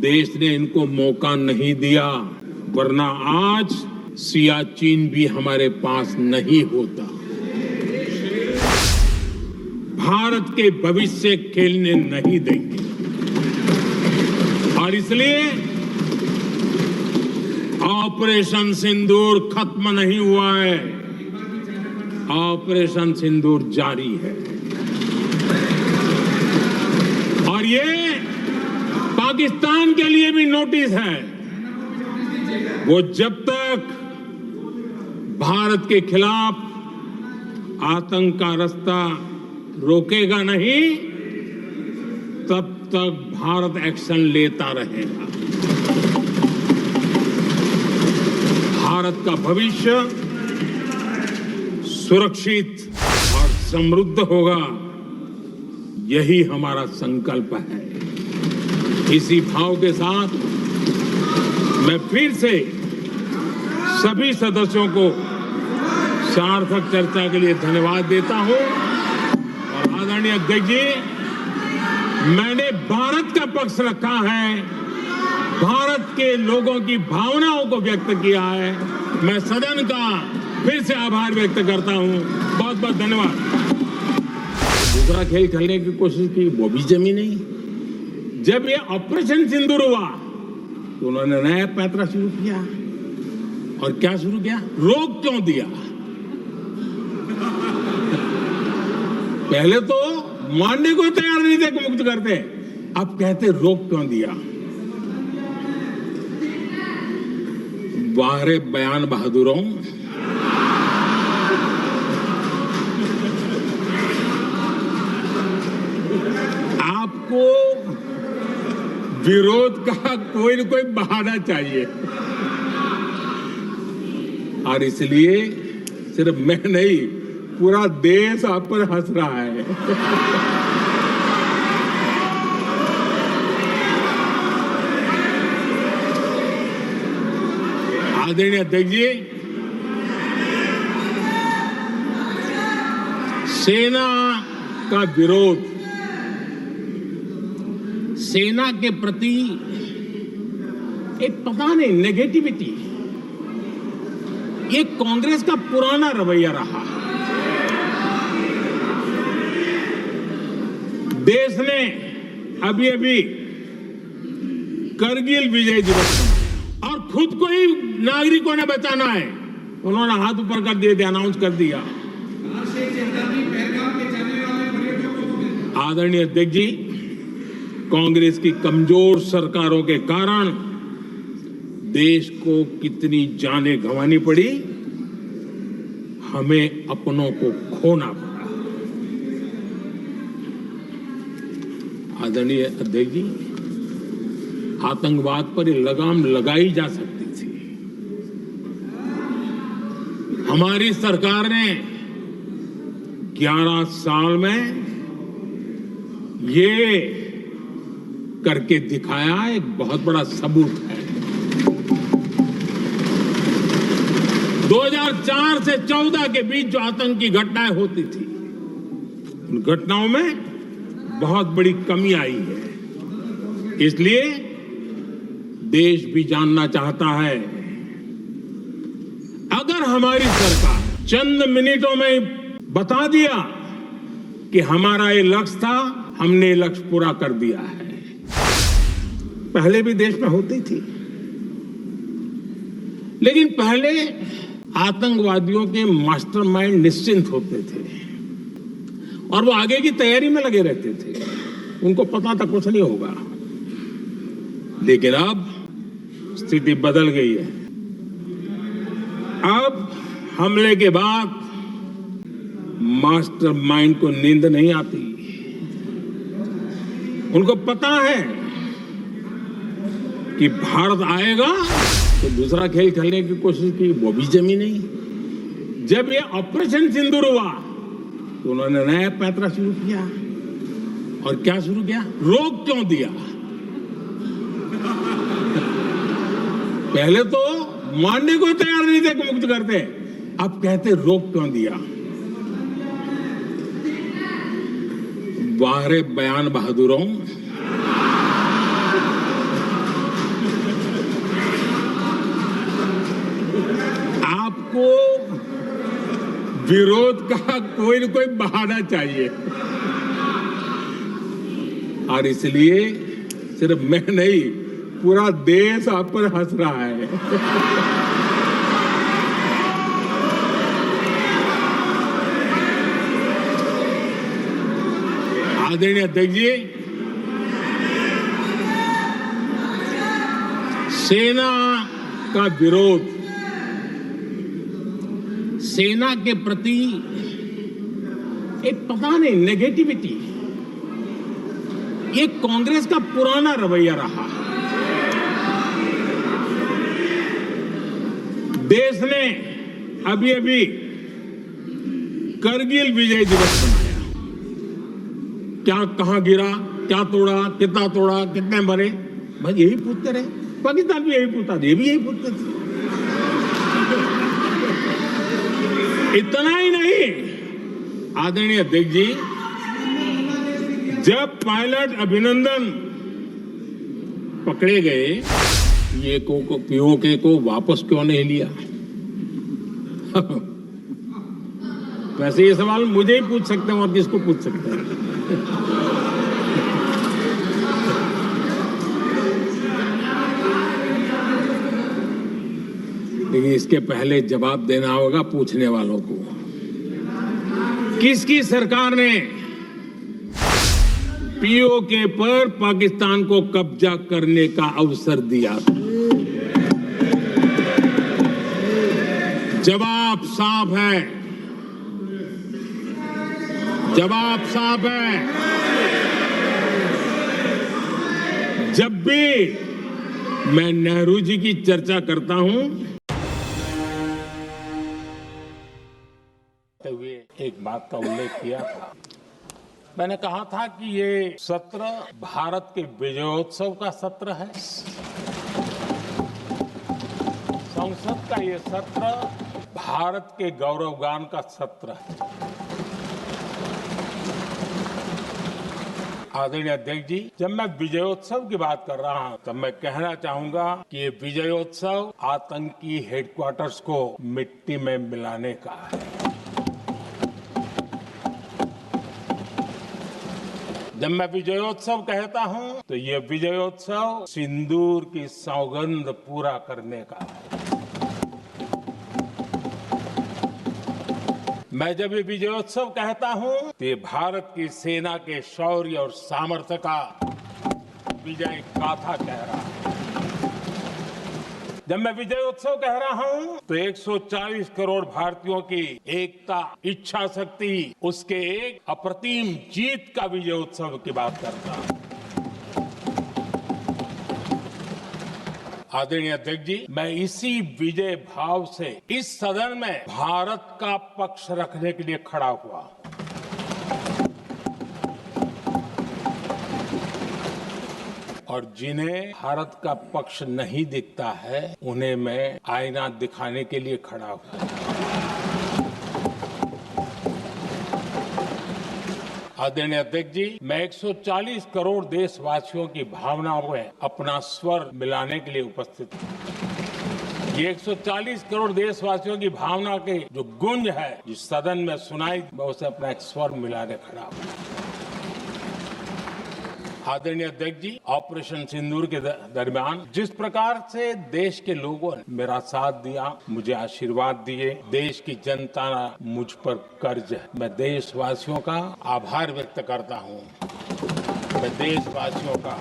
देश ने इनको मौका नहीं दिया, वरना आज सियाचिन भी हमारे पास नहीं होता। भारत के भविष्य खेलने नहीं देंगे और इसलिए ऑपरेशन सिंदूर खत्म नहीं हुआ है, ऑपरेशन सिंदूर जारी है। और ये पाकिस्तान के लिए भी नोटिस है। वो जब तक भारत के खिलाफ आतंक का रास्ता रोकेगा नहीं, तब तक भारत एक्शन लेता रहेगा। भारत का भविष्य सुरक्षित और समृद्ध होगा, यही हमारा संकल्प है। इसी भाव के साथ मैं फिर से सभी सदस्यों को सार्थक चर्चा के लिए धन्यवाद देता हूं। और आदरणीय अध्यक्ष जी, मैंने भारत का पक्ष रखा है, भारत के लोगों की भावनाओं को व्यक्त किया है। मैं सदन का फिर से आभार व्यक्त करता हूं। बहुत बहुत धन्यवाद। दूसरा खेल खेलने की कोशिश की, वो भी जमी नहीं। जब ये ऑपरेशन सिंदूर हुआ तो उन्होंने नया पैंतरा शुरू किया। और क्या शुरू किया? रोक क्यों दिया? पहले तो मानने को तैयार नहीं थे कि मुक्त करते, अब कहते रोक क्यों दिया? वाह रे बयान बहादुरों, आपको विरोध का कोई न कोई बहाना चाहिए। और इसलिए सिर्फ मैं नहीं, पूरा देश आप पर हंस रहा है। आदरणीय अध्यक्ष जी, सेना का विरोध, सेना के प्रति एक पता नहीं नेगेटिविटी, ये कांग्रेस का पुराना रवैया रहा है। देश ने अभी अभी करगिल विजय दिवस और खुद को ही नागरिकों ने बचाना है, उन्होंने हाथ ऊपर कर दिए थे, अनाउंस कर दिया। आदरणीय अध्यक्ष जी, कांग्रेस की कमजोर सरकारों के कारण देश को कितनी जानें गंवानी पड़ी, हमें अपनों को खोना पड़ा। आदरणीय अध्यक्ष जी, आतंकवाद पर लगाम लगाई जा सकती थी। हमारी सरकार ने 11 साल में ये करके दिखाया, एक बहुत बड़ा सबूत है। 2004 से 14 के बीच जो आतंक की घटनाएं होती थी, उन घटनाओं में बहुत बड़ी कमी आई है। इसलिए देश भी जानना चाहता है, अगर हमारी सरकार चंद मिनटों में बता दिया कि हमारा ये लक्ष्य था, हमने ये लक्ष्य पूरा कर दिया है। पहले भी देश में होती थी, लेकिन पहले आतंकवादियों के मास्टरमाइंड निश्चिंत होते थे और वो आगे की तैयारी में लगे रहते थे, उनको पता था कुछ नहीं होगा। लेकिन अब स्थिति बदल गई है। अब हमले के बाद मास्टरमाइंड को नींद नहीं आती, उनको पता है कि भारत आएगा तो दूसरा खेल खेलने की कोशिश की, वो भी जमी नहीं। जब ये ऑपरेशन सिंदूर हुआ तो उन्होंने नया पैंतरा शुरू किया। और क्या शुरू किया? रोक क्यों दिया? पहले तो मानने को तैयार नहीं थे कि मुक्त करते, अब कहते रोक क्यों दिया? वाह रे बयान बहादुरों, विरोध का कोई न कोई बहाना चाहिए और इसलिए सिर्फ मैं नहीं, पूरा देश आप पर हंस रहा है। आदरणीय अध्यक्ष जी, सेना का विरोध, सेना के प्रति एक पता नहीं नेगेटिविटी, ये कांग्रेस का पुराना रवैया रहा। देश ने अभी अभी करगिल विजय दिवस मनाया। क्या कहां गिरा, क्या तोड़ा, कितना तोड़ा, कितने मरे, बस यही पूछते रहे। पाकिस्तान भी यही पूछता था, ये भी यही पूछते थे। इतना ही नहीं, आदरणीय अध्यक्ष जी, जब पायलट अभिनंदन पकड़े गए, ये पीओके को वापस क्यों नहीं लिया? वैसे ये सवाल मुझे ही पूछ सकते हैं और किसको पूछ सकते हैं? लेकिन इसके पहले जवाब देना होगा पूछने वालों को। किसकी सरकार ने पीओके पर पाकिस्तान को कब्जा करने का अवसर दिया? जवाब साफ है, जवाब साफ है। जब भी मैं नेहरू जी की चर्चा करता हूं, हुए एक बात का उल्लेख किया था। मैंने कहा था कि ये सत्र भारत के विजयोत्सव का सत्र है। संसद का ये सत्र भारत के गौरवगान का सत्र है। आदरणीय अध्यक्ष जी, जब मैं विजयोत्सव की बात कर रहा हूं, तब मैं कहना चाहूंगा कि ये विजयोत्सव आतंकी हेडक्वार्टर्स को मिट्टी में मिलाने का है। जब मैं विजयोत्सव कहता हूं, तो ये विजयोत्सव सिंदूर की सौगंध पूरा करने का है। मैं जब ये विजयोत्सव कहता हूं, तो ये भारत की सेना के शौर्य और सामर्थ्य का विजय गाथा कह रहा है। जब मैं विजयोत्सव कह रहा हूं, तो 140 करोड़ भारतीयों की एकता, इच्छा शक्ति, उसके एक अप्रतिम जीत का विजयोत्सव की बात करता हूं। आदरणीय अध्यक्ष जी, मैं इसी विजय भाव से इस सदन में भारत का पक्ष रखने के लिए खड़ा हुआ। और जिन्हें भारत का पक्ष नहीं दिखता है, उन्हें मैं आईना दिखाने के लिए खड़ा हूं। आदरणीय अध्यक्ष जी, मैं 140 करोड़ देशवासियों की भावनाओं में अपना स्वर मिलाने के लिए उपस्थित हूं। ये 140 करोड़ देशवासियों की भावना के जो गुंज है, जिस सदन में सुनाई, मैं उसे अपना एक स्वर मिलाने खड़ा हूं। आदरणीय अध्यक्ष जी, ऑपरेशन सिंदूर के दरमियान जिस प्रकार से देश के लोगों ने मेरा साथ दिया, मुझे आशीर्वाद दिए, देश की जनता मुझ पर कर्ज है। मैं देशवासियों का आभार व्यक्त करता हूं। मैं देशवासियों का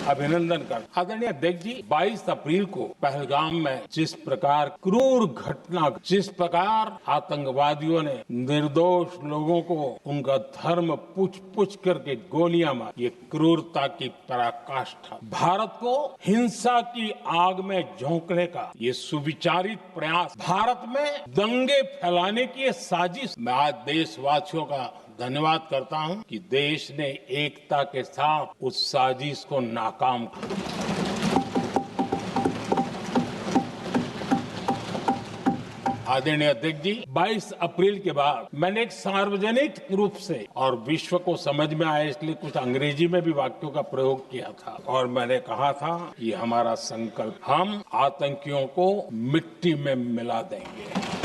अभिनंदन करता। आदरणीय अध्यक्ष जी, 22 अप्रैल को पहलगाम में जिस प्रकार क्रूर घटना, जिस प्रकार आतंकवादियों ने निर्दोष लोगों को उनका धर्म पूछ करके गोलियां मारी, ये क्रूरता की पराकाष्ठा, भारत को हिंसा की आग में झोंकने का ये सुविचारित प्रयास, भारत में दंगे फैलाने की ये साजिश, मैं आज देशवासियों का धन्यवाद करता हूं कि देश ने एकता के साथ उस साजिश को नाकाम किया। आदरणीय अध्यक्ष जी, 22 अप्रैल के बाद मैंने एक सार्वजनिक रूप से और विश्व को समझ में आए इसलिए कुछ अंग्रेजी में भी वाक्यों का प्रयोग किया था और मैंने कहा था कि हमारा संकल्प, हम आतंकियों को मिट्टी में मिला देंगे।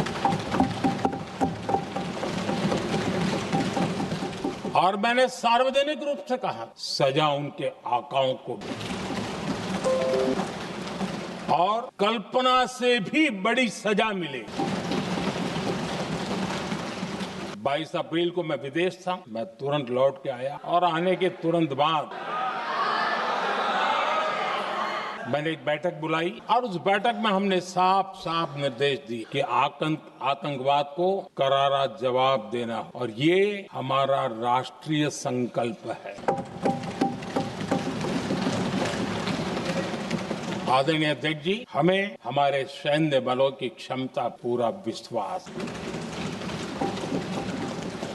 और मैंने सार्वजनिक रूप से कहा, सजा उनके आकाओं को और कल्पना से भी बड़ी सजा मिलेगी। 22 अप्रैल को मैं विदेश था, मैं तुरंत लौट के आया और आने के तुरंत बाद मैंने एक बैठक बुलाई और उस बैठक में हमने साफ साफ निर्देश दिए कि आतंकवाद को करारा जवाब देना, और ये हमारा राष्ट्रीय संकल्प है। आदरणीय अध्यक्ष जी, हमें हमारे सैन्य बलों की क्षमता पूरा विश्वास है,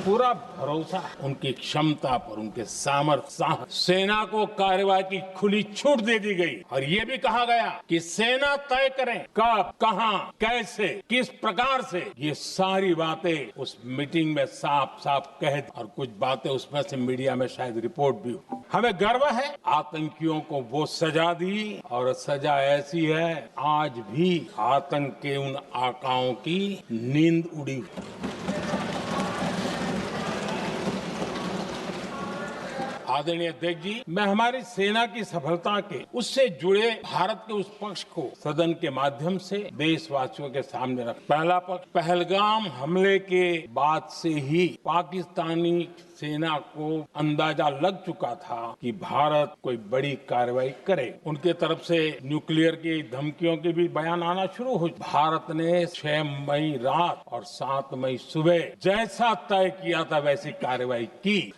पूरा भरोसा उनकी क्षमता पर, उनके सामर्थ्य, साहस। सेना को कार्रवाई की खुली छूट दे दी गई और ये भी कहा गया कि सेना तय करें कब, कहां, कैसे, किस प्रकार से। ये सारी बातें उस मीटिंग में साफ साफ कह, और कुछ बातें उसमें से मीडिया में शायद रिपोर्ट भी हुई। हमें गर्व है, आतंकियों को वो सजा दी और सजा ऐसी है, आज भी आतंक के उन आकाओं की नींद उड़ी। आदरणीय अध्यक्ष जी, मैं हमारी सेना की सफलता के उससे जुड़े भारत के उस पक्ष को सदन के माध्यम से देशवासियों के सामने रख। पहला पक्ष, पहलगाम हमले के बाद से ही पाकिस्तानी सेना को अंदाजा लग चुका था कि भारत कोई बड़ी कार्रवाई करे। उनके तरफ से न्यूक्लियर की धमकियों के भी बयान आना शुरू हुए। भारत ने 6 मई रात और 7 मई सुबह जैसा तय किया था वैसी कार्रवाई की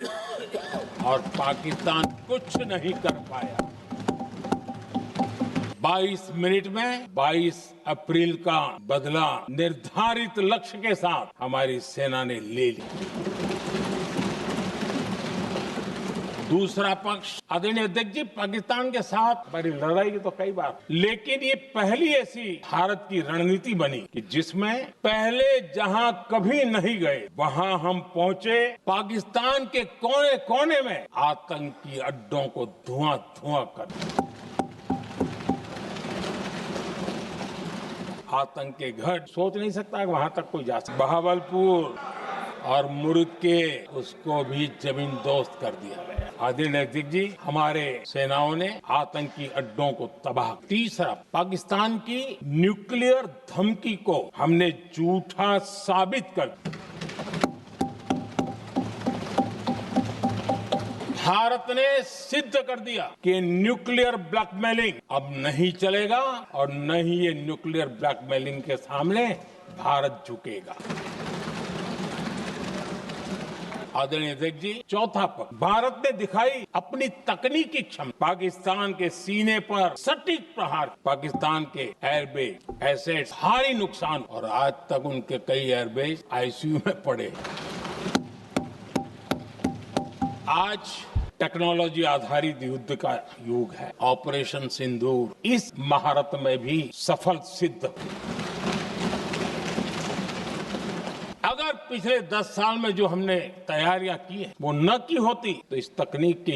और पाकिस्तान कुछ नहीं कर पाया। 22 मिनट में 22 अप्रैल का बदला निर्धारित लक्ष्य के साथ हमारी सेना ने ले लिया। दूसरा पक्ष, आदरणीय अध्यक्ष जी, पाकिस्तान के साथ हमारी लड़ाई की तो कई बार, लेकिन ये पहली ऐसी भारत की रणनीति बनी कि जिसमें पहले जहां कभी नहीं गए वहां हम पहुंचे। पाकिस्तान के कोने कोने में आतंकी अड्डों को धुआं धुआं कर दिया। आतंक के घट सोच नहीं सकता कि वहां तक कोई जा सकता। बहावलपुर और मुर्ग के उसको भी जमीन दोस्त कर दिया गया। आदरणीय अध्यक्ष जी, हमारे सेनाओं ने आतंकी अड्डों को तबाह। तीसरा, पाकिस्तान की न्यूक्लियर धमकी को हमने झूठा साबित कर दिया। भारत ने सिद्ध कर दिया कि न्यूक्लियर ब्लैकमेलिंग अब नहीं चलेगा और न ही ये न्यूक्लियर ब्लैकमेलिंग के सामने भारत झुकेगा। आदरणीय अध्यक्ष जी, चौथा पक्ष, भारत ने दिखाई अपनी तकनीकी क्षमता। पाकिस्तान के सीने पर सटीक प्रहार, पाकिस्तान के एयरबेस एसेट्स भारी नुकसान और आज तक उनके कई एयरबेस आईसीयू में पड़े। आज टेक्नोलॉजी आधारित युद्ध का युग है। ऑपरेशन सिंदूर इस महारत में भी सफल सिद्ध हुआ। अगर पिछले 10 साल में जो हमने तैयारियां की है वो न की होती तो इस तकनीक के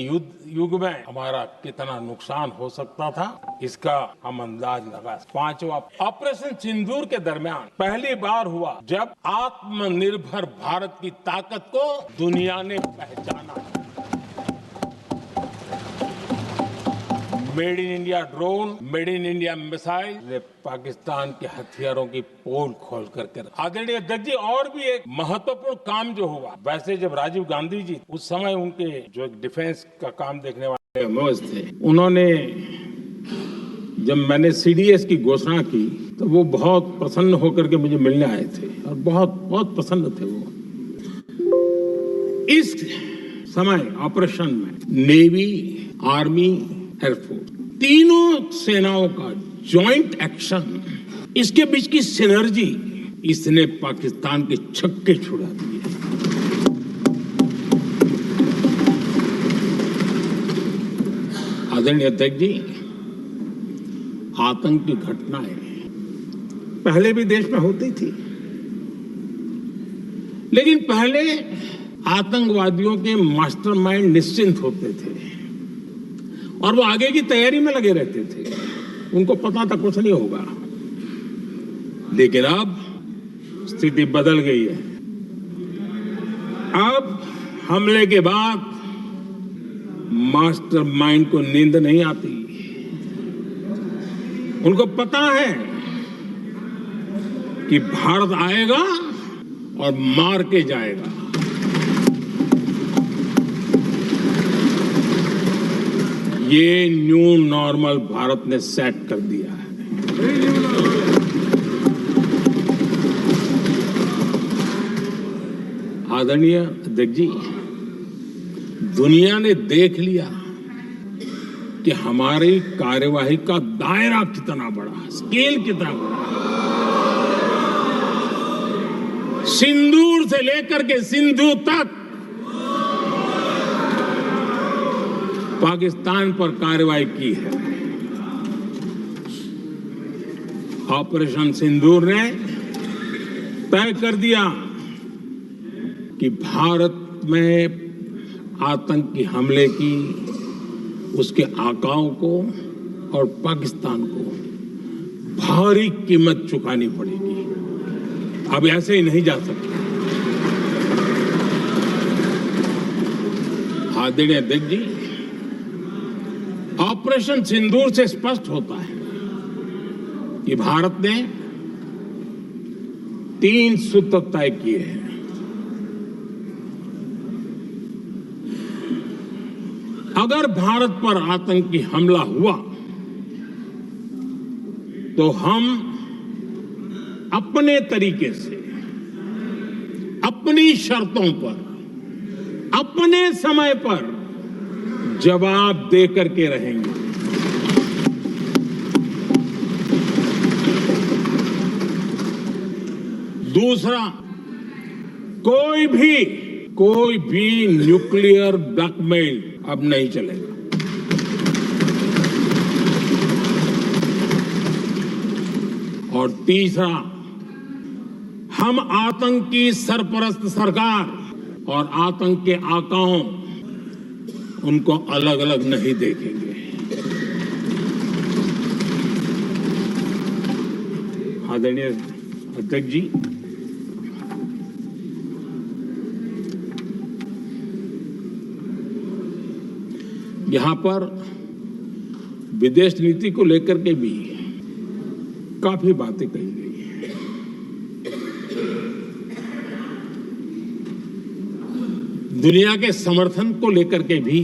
युग में हमारा कितना नुकसान हो सकता था, इसका हम अंदाज लगा। पांचवा, ऑपरेशन सिंदूर के दरमियान पहली बार हुआ जब आत्मनिर्भर भारत की ताकत को दुनिया ने पहचाना। Made in India drone, made in India missile ने पाकिस्तान के हथियारों की पोल खोल करके। आदरणीय अध्यक्ष जी, और भी एक महत्वपूर्ण काम जो हुआ, वैसे जब राजीव गांधी जी उस समय उनके जो डिफेंस का काम देखने वाले मौज थे, उन्होंने जब मैंने सीडीएस की घोषणा की तो वो बहुत प्रसन्न होकर के मुझे मिलने आए थे और बहुत बहुत प्रसन्न थे वो। इस समय ऑपरेशन में नेवी, आर्मी, एयरफोर्स, तीनों सेनाओं का जॉइंट एक्शन, इसके बीच की सिनर्जी, इसने पाकिस्तान के छक्के छुड़ा दिए। आदरणीय अध्यक्ष जी, आतंक की घटनाएं पहले भी देश में होती थी, लेकिन पहले आतंकवादियों के मास्टरमाइंड निश्चिंत होते थे और वो आगे की तैयारी में लगे रहते थे, उनको पता था कुछ नहीं होगा। लेकिन अब स्थिति बदल गई है। अब हमले के बाद मास्टरमाइंड को नींद नहीं आती। उनको पता है कि भारत आएगा और मार के जाएगा। ये न्यू नॉर्मल भारत ने सेट कर दिया है। आदरणीय अध्यक्ष जी, दुनिया ने देख लिया कि हमारी कार्यवाही का दायरा कितना बड़ा, स्केल कितना बड़ा। सिंदूर से लेकर के सिंधु तक पाकिस्तान पर कार्रवाई की है। ऑपरेशन सिंदूर ने तय कर दिया कि भारत में आतंकी हमले की उसके आकाओं को और पाकिस्तान को भारी कीमत चुकानी पड़ेगी। अब ऐसे ही नहीं जा सकता। आदरणीय अध्यक्ष जी, ऑपरेशन सिंदूर से स्पष्ट होता है कि भारत ने 3 सूत्र तय किए हैं। अगर भारत पर आतंकी हमला हुआ तो हम अपने तरीके से, अपनी शर्तों पर, अपने समय पर जवाब दे करके रहेंगे। दूसरा, कोई भी न्यूक्लियर ब्लैकमेल अब नहीं चलेगा। और तीसरा, हम आतंक की सरपरस्त सरकार और आतंक के आकाओं उनको अलग अलग नहीं देखेंगे। आदरणीय अध्यक्ष जी, यहां पर विदेश नीति को लेकर के भी काफी बातें कही गई हैं। दुनिया के समर्थन को लेकर के भी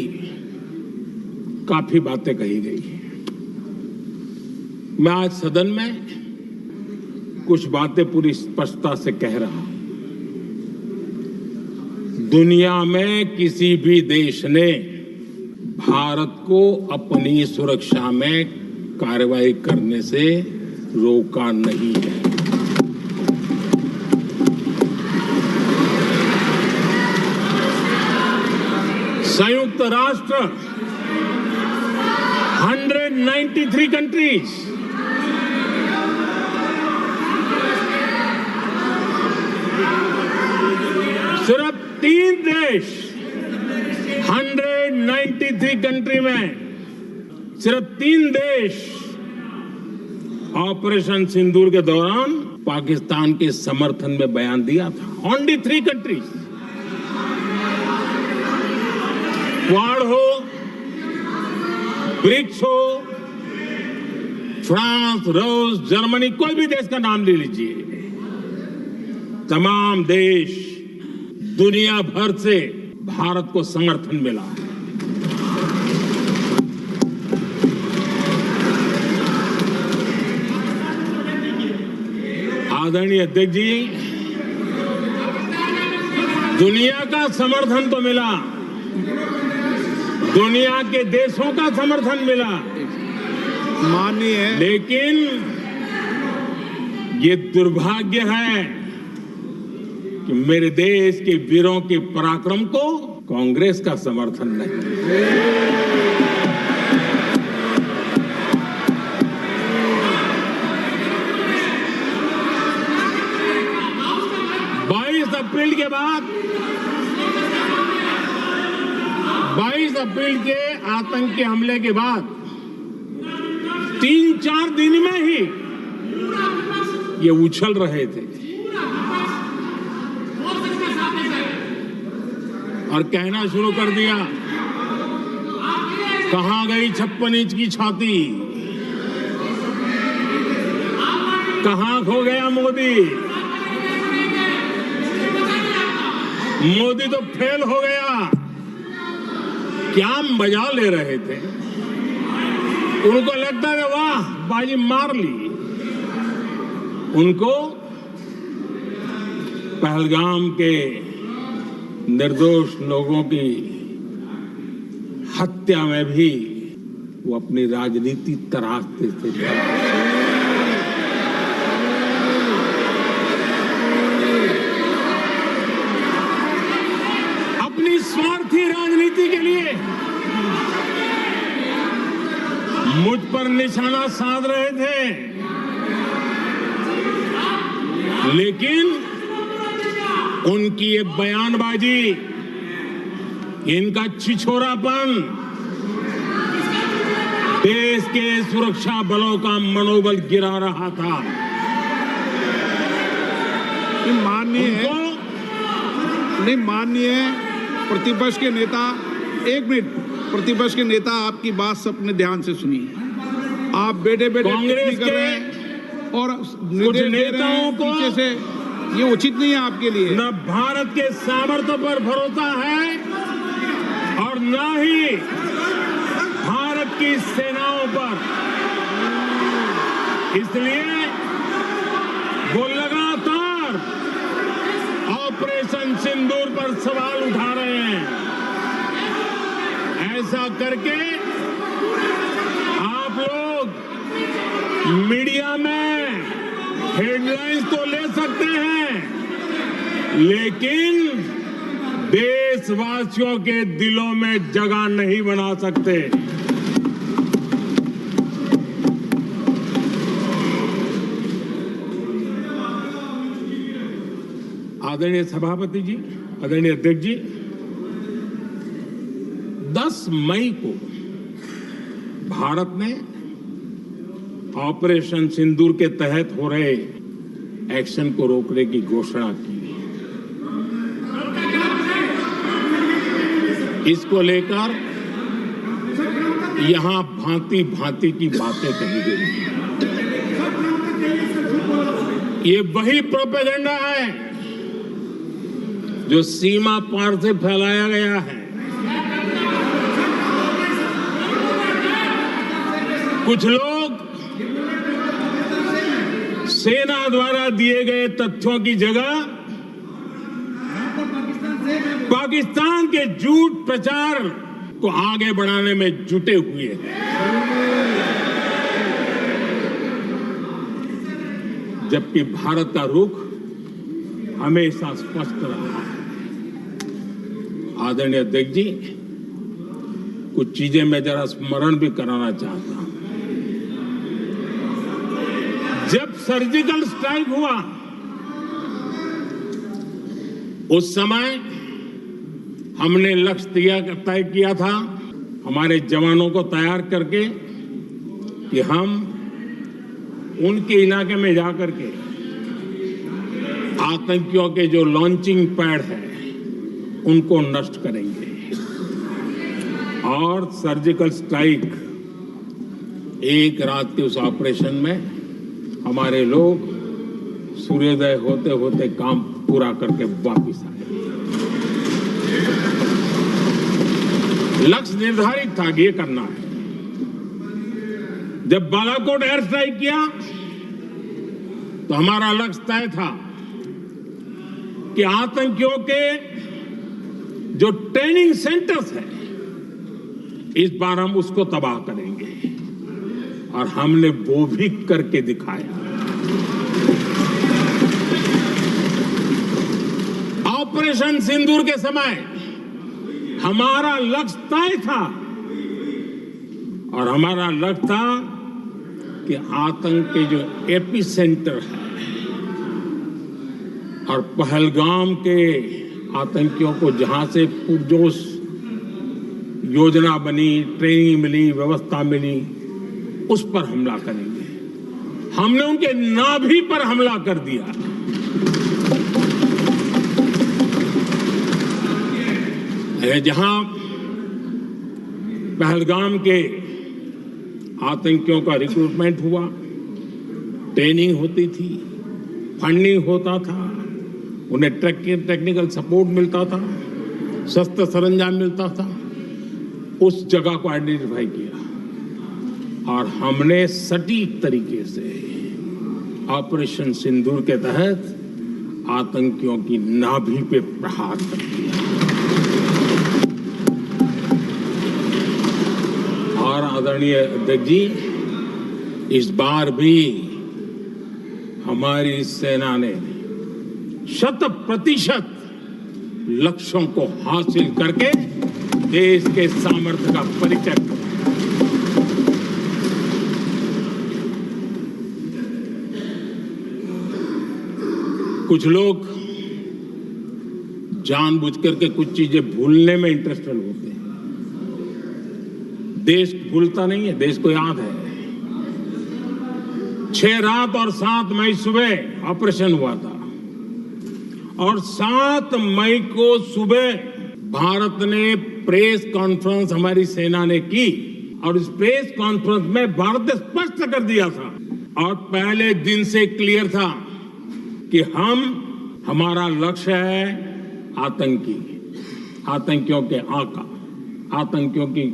काफी बातें कही गई हैं। मैं आज सदन में कुछ बातें पूरी स्पष्टता से कह रहा हूं। दुनिया में किसी भी देश ने भारत को अपनी सुरक्षा में कार्रवाई करने से रोका नहीं है। संयुक्त राष्ट्र 193 कंट्रीज, सिर्फ 3 देश 193 कंट्री में सिर्फ 3 देश ऑपरेशन सिंदूर के दौरान पाकिस्तान के समर्थन में बयान दिया था। Only 3 countries. क्वाड हो, ब्रिक्स हो, फ्रांस, रूस, जर्मनी, कोई भी देश का नाम ले लीजिए, तमाम देश दुनिया भर से भारत को समर्थन मिला है। आदरणीय अध्यक्ष जी, दुनिया का समर्थन तो मिला, दुनिया के देशों का समर्थन मिला, माननीय, लेकिन ये दुर्भाग्य है कि मेरे देश के वीरों के पराक्रम को कांग्रेस का समर्थन नहीं। 22 अप्रैल के आतंकी हमले के बाद 3-4 दिन में ही ये उछल रहे थे। और कहना शुरू कर दिया, कहां गई 56 इंच की छाती, कहां खो गया मोदी, मोदी तो फेल हो गया। क्या मजा ले रहे थे, उनको लगता है वाह बाजी मार ली। उनको पहलगाम के निर्दोष लोगों की हत्या में भी वो अपनी राजनीति तराशते थे। अपनी स्वार्थी राजनीति के लिए मुझ पर निशाना साध रहे थे, लेकिन उनकी ये बयानबाजी, इनका छिछोरापन देश के सुरक्षा बलों का मनोबल गिरा रहा था। माननीय प्रतिपक्ष के नेता, एक मिनट, प्रतिपक्ष के नेता आपकी बात सबने ध्यान से सुनी। आप बेटे कांग्रेस कर रहे हैं और कुछ नेताओं को पीछे से, ये उचित नहीं है आपके लिए। न भारत के सामर्थ्य पर भरोसा है और न ही भारत की सेनाओं पर। इसलिए वो लगातार ऑपरेशन सिंदूर पर सवाल उठा रहे हैं। ऐसा करके आप लोग मीडिया में हेडलाइंस तो ले सकते हैं, लेकिन देशवासियों के दिलों में जगह नहीं बना सकते। आदरणीय सभापति जी, आदरणीय अध्यक्ष जी, 10 मई को भारत ने ऑपरेशन सिंदूर के तहत हो रहे एक्शन को रोकने की घोषणा की। इसको लेकर यहां भांति भांति की बातें कही गई। ये वही प्रोपेगेंडा है जो सीमा पार से फैलाया गया है। कुछ लोग सेना द्वारा दिए गए तथ्यों की जगह पाकिस्तान के झूठ प्रचार को आगे बढ़ाने में जुटे हुए हैं। जबकि भारत का रुख हमेशा स्पष्ट रहा है। आदरणीय अध्यक्ष जी, कुछ चीजें मैं जरा स्मरण भी कराना चाहता हूं। जब सर्जिकल स्ट्राइक हुआ, उस समय हमने लक्ष्य तय किया था, हमारे जवानों को तैयार करके, कि हम उनके इलाके में जाकर के आतंकियों के जो लॉन्चिंग पैड है उनको नष्ट करेंगे। और सर्जिकल स्ट्राइक, एक रात के उस ऑपरेशन में हमारे लोग सूर्योदय होते होते काम पूरा करके वापस आए। लक्ष्य निर्धारित था कि ये करना है। जब बालाकोट एयर स्ट्राइक किया तो हमारा लक्ष्य तय था कि आतंकियों के जो ट्रेनिंग सेंटर्स हैं, इस बार हम उसको तबाह करेंगे। और हमने वो भी करके दिखाया। ऑपरेशन सिंदूर के समय हमारा लक्ष्य तय था, और हमारा लक्ष्य था कि आतंक के जो एपी सेंटर है और पहलगाम के आतंकियों को जहां से पुरजोश योजना बनी, ट्रेनिंग मिली, व्यवस्था मिली, उस पर हमला करेंगे। हमने उनके नाभि पर हमला कर दिया। जहां पहलगाम के आतंकियों का रिक्रूटमेंट हुआ, ट्रेनिंग होती थी, फंडिंग होता था, उन्हें टेक्निकल सपोर्ट मिलता था, शस्त्र सरंजाम मिलता था, उस जगह को आइडेंटिफाई किया और हमने सटीक तरीके से ऑपरेशन सिंदूर के तहत आतंकियों की नाभि पे प्रहार कर दिया। और आदरणीय अध्यक्ष जी, इस बार भी हमारी सेना ने 100% लक्ष्यों को हासिल करके देश के सामर्थ्य का परिचय किया। कुछ लोग जानबूझकर के कुछ चीजें भूलने में इंटरेस्टेड होते हैं। देश भूलता नहीं है, देश को याद है। 6 रात और 7 मई सुबह ऑपरेशन हुआ था और 7 मई को सुबह भारत ने प्रेस कॉन्फ्रेंस हमारी सेना ने की और इस प्रेस कॉन्फ्रेंस में भारत ने स्पष्ट कर दिया था और पहले दिन से क्लियर था कि हमारा लक्ष्य है आतंकियों के आका, आतंकियों की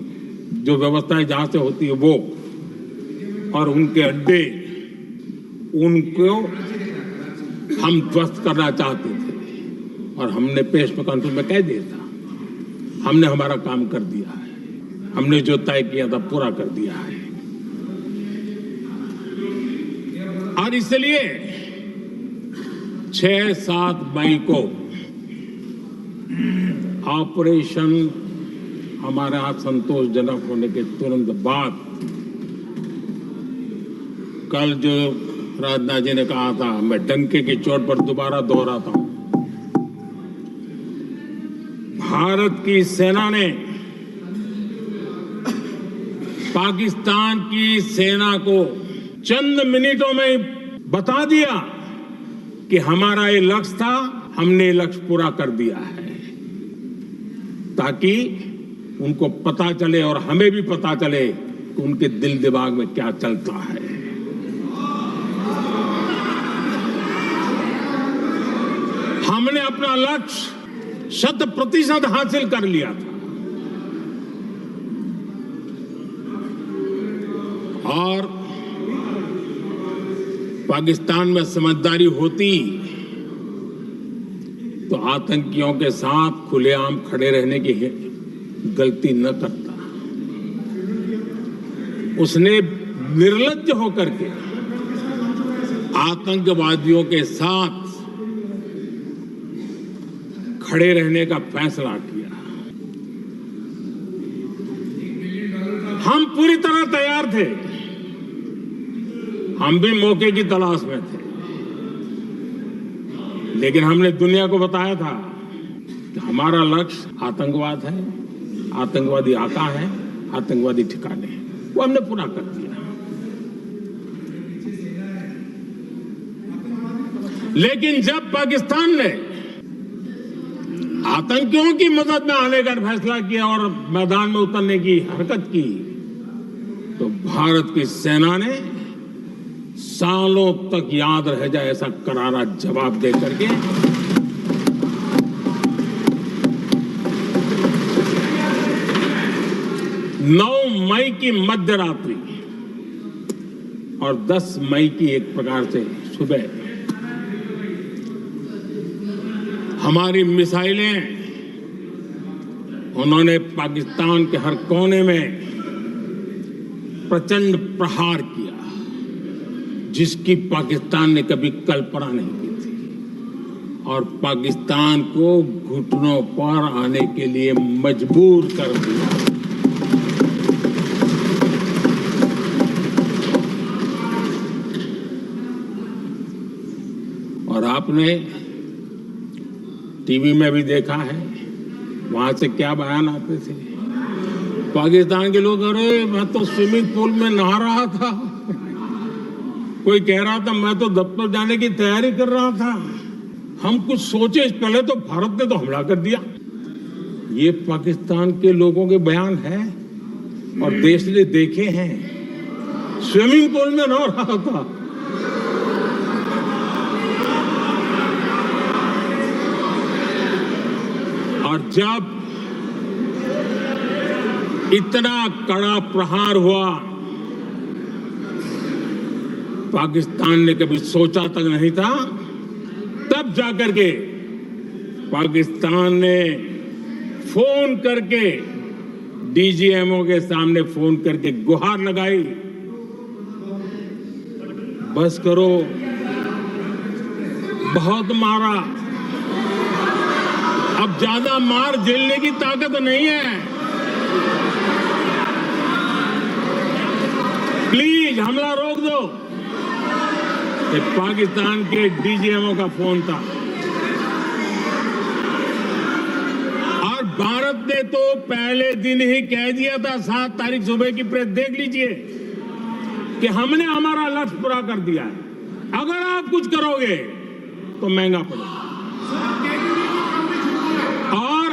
जो व्यवस्थाएं जहां से होती है वो और उनके अड्डे, उनको हम ध्वस्त करना चाहते थे और हमने प्रेस कॉन्फ्रेंस में कह दिया था, हमने हमारा काम कर दिया है, हमने जो तय किया था पूरा कर दिया है। और इसलिए 6-7 मई को ऑपरेशन हमारे हाथ संतोषजनक होने के तुरंत बाद कल जो राजनाथ जी ने कहा था, मैं डंके की चोट पर दोबारा दोहराता हूं, भारत की सेना ने पाकिस्तान की सेना को चंद मिनटों में बता दिया कि हमारा ये लक्ष्य था, हमने लक्ष्य पूरा कर दिया है, ताकि उनको पता चले और हमें भी पता चले कि उनके दिल दिमाग में क्या चलता है। हमने अपना लक्ष्य 100% हासिल कर लिया था और पाकिस्तान में समझदारी होती तो आतंकियों के साथ खुलेआम खड़े रहने की गलती न करता। उसने निर्लज्ज होकर के आतंकवादियों के साथ खड़े रहने का फैसला किया। हम पूरी तरह तैयार थे, हम भी मौके की तलाश में थे, लेकिन हमने दुनिया को बताया था कि हमारा लक्ष्य आतंकवाद है, आतंकवादी आका है, आतंकवादी ठिकाने हैं, वो हमने पूरा कर दिया। लेकिन जब पाकिस्तान ने आतंकियों की मदद में आने का फैसला किया और मैदान में उतरने की हरकत की, तो भारत की सेना ने सालों तक याद रह जाए ऐसा करारा जवाब दे करके नौ मई की मध्य रात्रि और 10 मई की एक प्रकार से सुबह हमारी मिसाइलें उन्होंने पाकिस्तान के हर कोने में प्रचंड प्रहार किया, जिसकी पाकिस्तान ने कभी कल्पना नहीं की थी और पाकिस्तान को घुटनों पर आने के लिए मजबूर कर दिया। और आपने टीवी में भी देखा है, वहां से क्या बयान आते थे। पाकिस्तान के लोग, अरे मैं तो स्विमिंग पूल में नहा रहा था, कोई कह रहा था मैं तो दफ्तर जाने की तैयारी कर रहा था। हम कुछ सोचे पहले तो भारत ने तो हमला कर दिया, ये पाकिस्तान के लोगों के बयान है और देश ने देखे हैं। स्विमिंग पूल में नहा रहा था। और जब इतना कड़ा प्रहार हुआ, पाकिस्तान ने कभी सोचा तक नहीं था, तब जाकर के पाकिस्तान ने फोन करके डीजीएमओ के सामने फोन करके गुहार लगाई, बस करो, बहुत मारा, अब ज्यादा मार झेलने की ताकत नहीं है, प्लीज हमला रोक दो। ये पाकिस्तान के डीजीएमओ का फोन था। और भारत ने तो पहले दिन ही कह दिया था, 7 तारीख सुबह की प्रेस देख लीजिए, कि हमने हमारा लक्ष्य पूरा कर दिया है, अगर आप कुछ करोगे तो महंगा पड़ेगा। और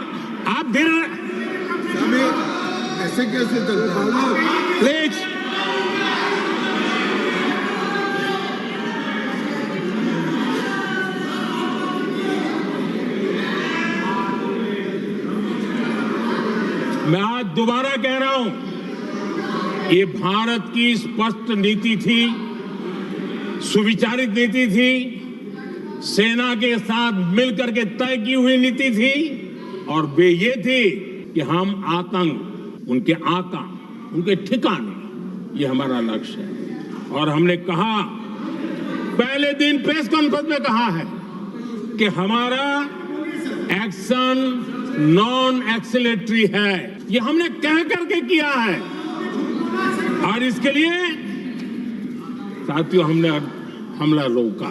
आप धीरे ऐसे कैसे चलता है? प्लीज मैं आज दोबारा कह रहा हूं, ये भारत की स्पष्ट नीति थी, सुविचारित नीति थी, सेना के साथ मिलकर के तय की हुई नीति थी, और वे ये थी कि हम आतंक, उनके आका, उनके ठिकाने, ये हमारा लक्ष्य है। और हमने कहा, पहले दिन प्रेस कॉन्फ्रेंस में कहा है कि हमारा एक्शन नॉन एक्सीलेटरी है, ये हमने कह करके किया है। और इसके लिए साथियों हमने हमला रोका।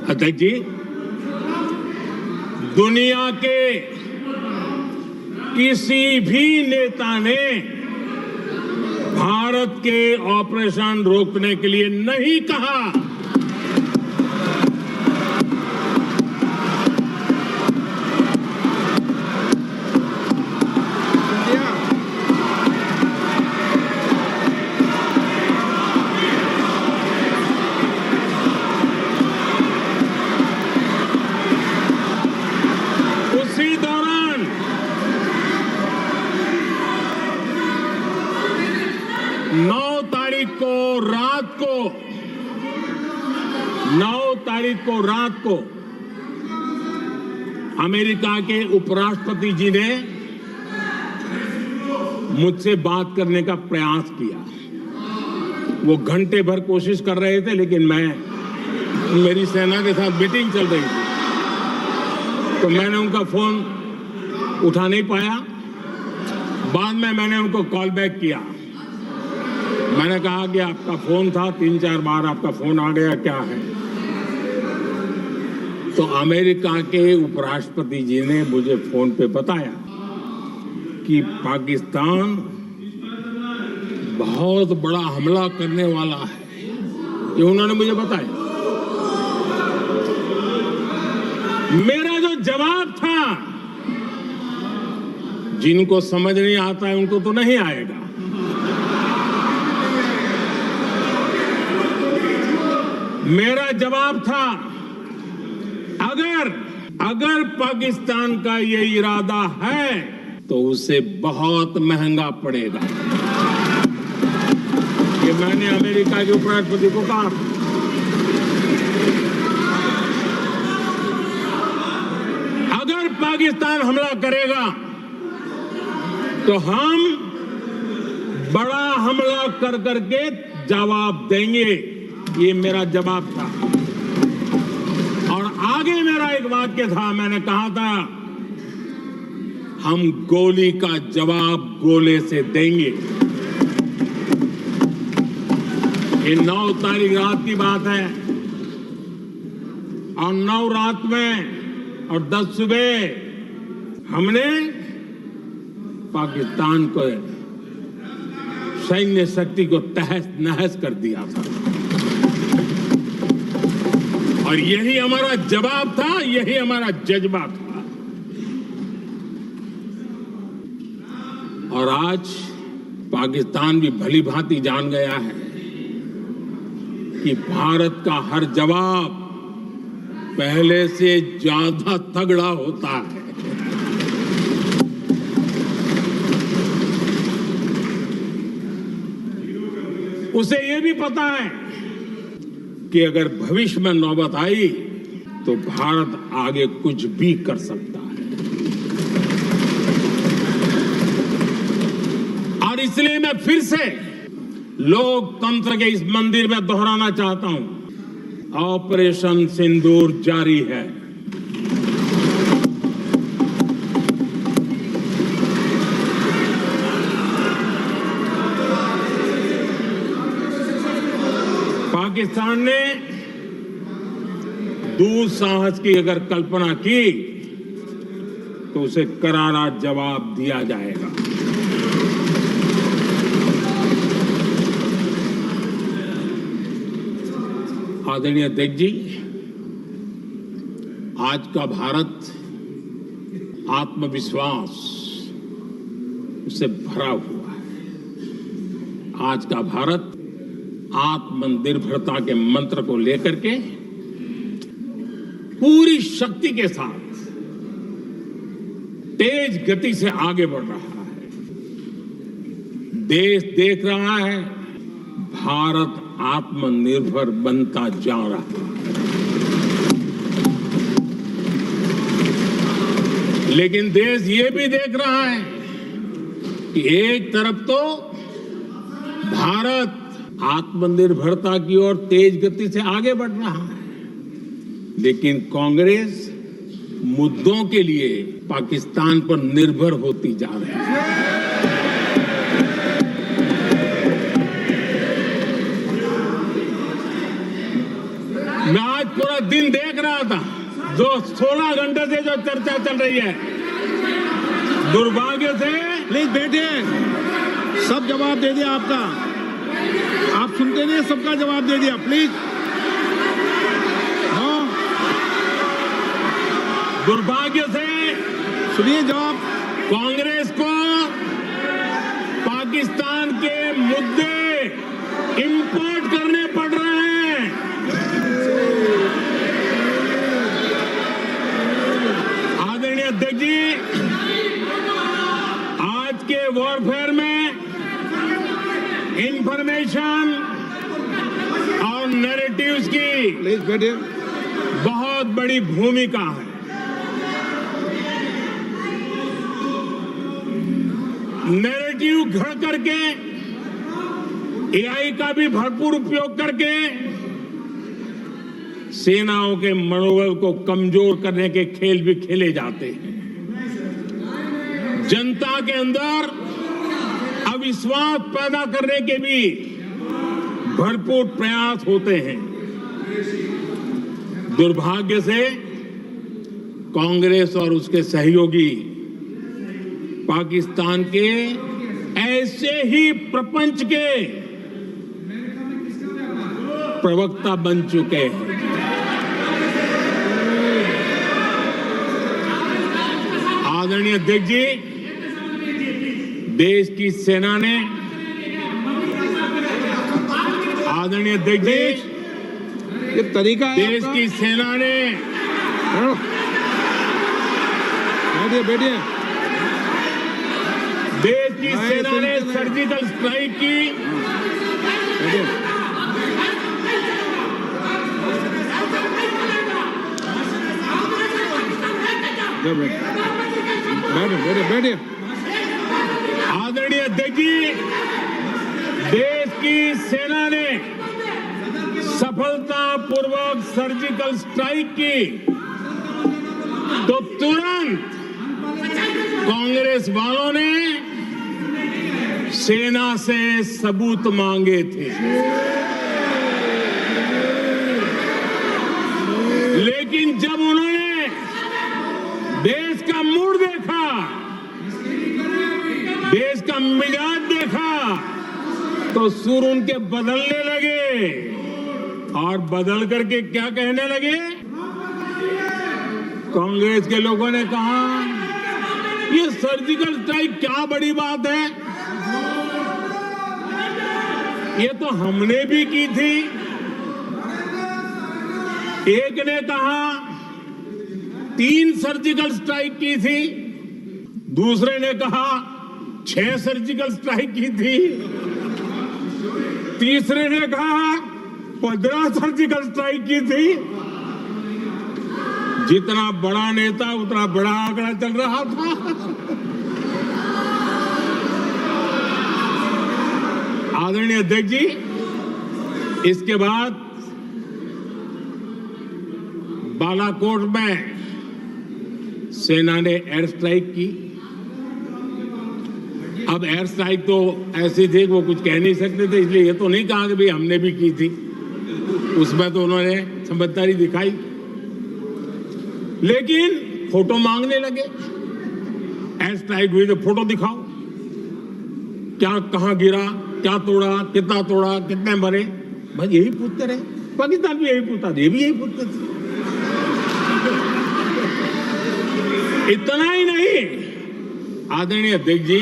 अध्यक्ष जी, दुनिया के किसी भी नेता ने भारत के ऑपरेशन रोकने के लिए नहीं कहा। उसी दौरान 9 तारीख को रात को अमेरिका के उपराष्ट्रपति जी ने मुझसे बात करने का प्रयास किया। वो घंटे भर कोशिश कर रहे थे, लेकिन मेरी सेना के साथ मीटिंग चल रही थी, तो मैंने उनका फोन उठा नहीं पाया। बाद में मैंने उनको कॉल बैक किया। मैंने कहा कि आपका फोन था, 3-4 बार आपका फोन आ गया, क्या है? तो अमेरिका के उपराष्ट्रपति जी ने मुझे फोन पे बताया कि पाकिस्तान बहुत बड़ा हमला करने वाला है, ये उन्होंने मुझे बताया। मेरा जो जवाब था, जिनको समझ नहीं आता है उनको तो नहीं आएगा, मेरा जवाब था, अगर पाकिस्तान का ये इरादा है तो उसे बहुत महंगा पड़ेगा। ये मैंने अमेरिका के उपराष्ट्रपति को कहा। अगर पाकिस्तान हमला करेगा तो हम बड़ा हमला कर करके जवाब देंगे, ये मेरा जवाब था। और आगे मेरा एक वाक्य था, मैंने कहा था, हम गोली का जवाब गोले से देंगे। ये 9 तारीख रात की बात है, और 9 रात में और 10 सुबह हमने पाकिस्तान को सैन्य शक्ति को तहस नहस कर दिया था। और यही हमारा जवाब था, यही हमारा जज्बा था। और आज पाकिस्तान भी भली भांति जान गया है कि भारत का हर जवाब पहले से ज्यादा तगड़ा होता है। उसे ये भी पता है कि अगर भविष्य में नौबत आई तो भारत आगे कुछ भी कर सकता है। और इसलिए मैं फिर से लोकतंत्र के इस मंदिर में दोहराना चाहता हूं, ऑपरेशन सिंदूर जारी है। पाकिस्तान ने दुस्साहस की अगर कल्पना की तो उसे करारा जवाब दिया जाएगा। आदरणीय अध्यक्ष जी, आज का भारत आत्मविश्वास से भरा हुआ है। आज का भारत आत्मनिर्भरता के मंत्र को लेकर के पूरी शक्ति के साथ तेज गति से आगे बढ़ रहा है। देश देख रहा है भारत आत्मनिर्भर बनता जा रहा है। लेकिन देश ये भी देख रहा है कि एक तरफ तो भारत आत्मनिर्भरता की ओर तेज गति से आगे बढ़ रहा है, लेकिन कांग्रेस मुद्दों के लिए पाकिस्तान पर निर्भर होती जा रही है। मैं आज पूरा दिन देख रहा था, जो 16 घंटे से जो चर्चा चल रही है, दुर्भाग्य से। प्लीज बैठिए, सब जवाब दे दिया आपका। आप सुनते नहीं, सबका जवाब दे दिया। प्लीज। हाँ, दुर्भाग्य से सुनिए जवाब। कांग्रेस को पाकिस्तान के मुद्दे इंपोर्ट करने पड़ रहे हैं। आदरणीय अध्यक्ष जी, आज के वॉरफेयर में इंफॉर्मेशन और नैरेटिव्स की प्लीज बैठिए। बहुत बड़ी भूमिका है। नैरेटिव घड़ करके, एआई का भी भरपूर उपयोग करके सेनाओं के मनोबल को कमजोर करने के खेल भी खेले जाते हैं। जनता के अंदर अविश्वास पैदा करने के भी भरपूर प्रयास होते हैं। दुर्भाग्य से कांग्रेस और उसके सहयोगी पाकिस्तान के ऐसे ही प्रपंच के प्रवक्ता बन चुके हैं। आदरणीय अध्यक्ष जी, देश की सेना ने, आदरणीय अध्यक्ष जी, ये तरीका है देश की सेना ने, बैठिए बैठिए, देश की सेना ने सर्जिकल स्ट्राइक की। बैठिए बैठिए। आदरणीय अध्यक्ष जी, देश की सेना ने सफलतापूर्वक सर्जिकल स्ट्राइक की तो तुरंत कांग्रेस वालों ने सेना से सबूत मांगे थे, लेकिन जब उन्होंने देश का मूड देखा, देश का मिजाज देखा, तो सुर उनके बदलने लगे और बदल करके क्या कहने लगे? कांग्रेस के लोगों ने कहा ये सर्जिकल स्ट्राइक क्या बड़ी बात है? ये तो हमने भी की थी। एक ने कहा 3 सर्जिकल स्ट्राइक की थी, दूसरे ने कहा 6 सर्जिकल स्ट्राइक की थी, तीसरे ने कहा 15 सर्जिकल स्ट्राइक की थी। जितना बड़ा नेता उतना बड़ा आंकड़ा चल रहा था। आदरणीय अध्यक्ष जी, इसके बाद बालाकोट में सेना ने एयर स्ट्राइक की। अब एयर स्ट्राइक तो ऐसी थी वो कुछ कह नहीं सकते थे, इसलिए ये तो नहीं कहा कि भाई हमने भी की थी। उसमें तो उन्होंने समझदारी दिखाई, लेकिन फोटो मांगने लगे। एयर स्ट्राइक हुई तो फोटो दिखाओ, क्या कहां गिरा, क्या तोड़ा, कितने मरे, बस यही पूछते रहे। पाकिस्तान भी यही पूछता था, ये भी यही पूछते थे। इतना ही नहीं, आदरणीय अध्यक्ष जी,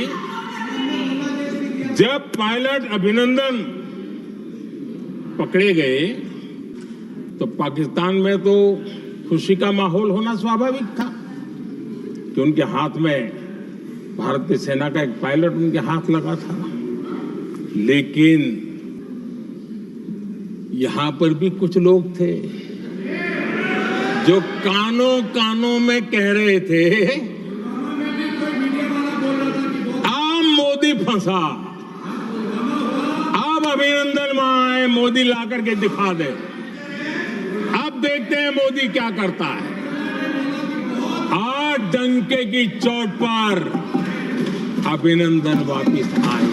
जब पायलट अभिनंदन पकड़े गए तो पाकिस्तान में तो खुशी का माहौल होना स्वाभाविक था कि उनके हाथ में भारत की सेना का एक पायलट उनके हाथ लगा था। लेकिन यहां पर भी कुछ लोग थे जो कानों कानों में कह रहे थे, अब मोदी फंसा, अब अभिनंदन आए, मोदी ला करके दिखा दे। अब देखते हैं मोदी क्या करता है। आज डंके की चोट पर अभिनंदन वापिस आए।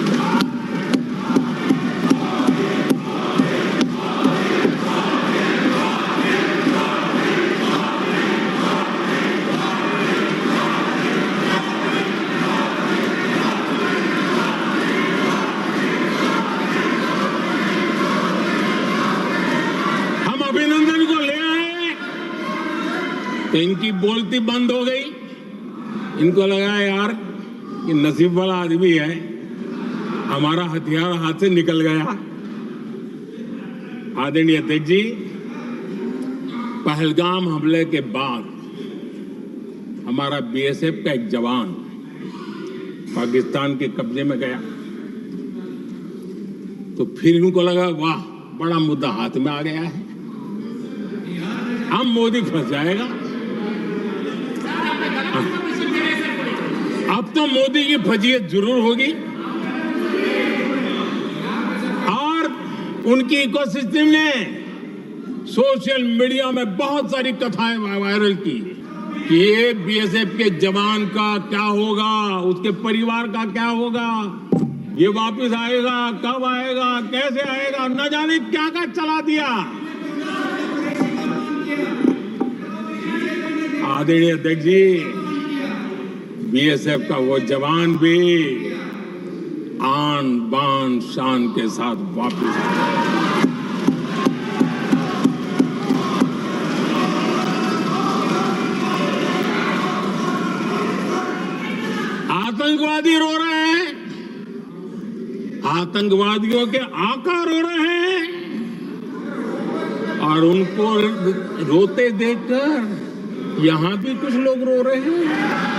तो इनकी बोलती बंद हो गई। इनको लगा यार कि नसीब वाला आदमी है, हमारा हथियार हाथ से निकल गया। आदरणीय अध्यक्ष जी, पहलगाम हमले के बाद हमारा बीएसएफ का एक जवान पाकिस्तान के कब्जे में गया, तो फिर इनको लगा वाह बड़ा मुद्दा हाथ में आ गया है, अब मोदी फंस जाएगा। अब तो मोदी की फजीयत जरूर होगी। और उनकी इकोसिस्टम ने सोशल मीडिया में बहुत सारी कथाएं वायरल की कि ये बीएसएफ के जवान का क्या होगा, उसके परिवार का क्या होगा, ये वापस आएगा, कब आएगा, कैसे आएगा, न जाने क्या क्या चला दिया। आदरणीय अध्यक्ष जी, बीएसएफ का वो जवान भी आन बान शान के साथ वापस आया। आतंकवादी रो रहे हैं, आतंकवादियों के आका रो रहे हैं, और उनको रोते देखकर यहां भी कुछ लोग रो रहे हैं।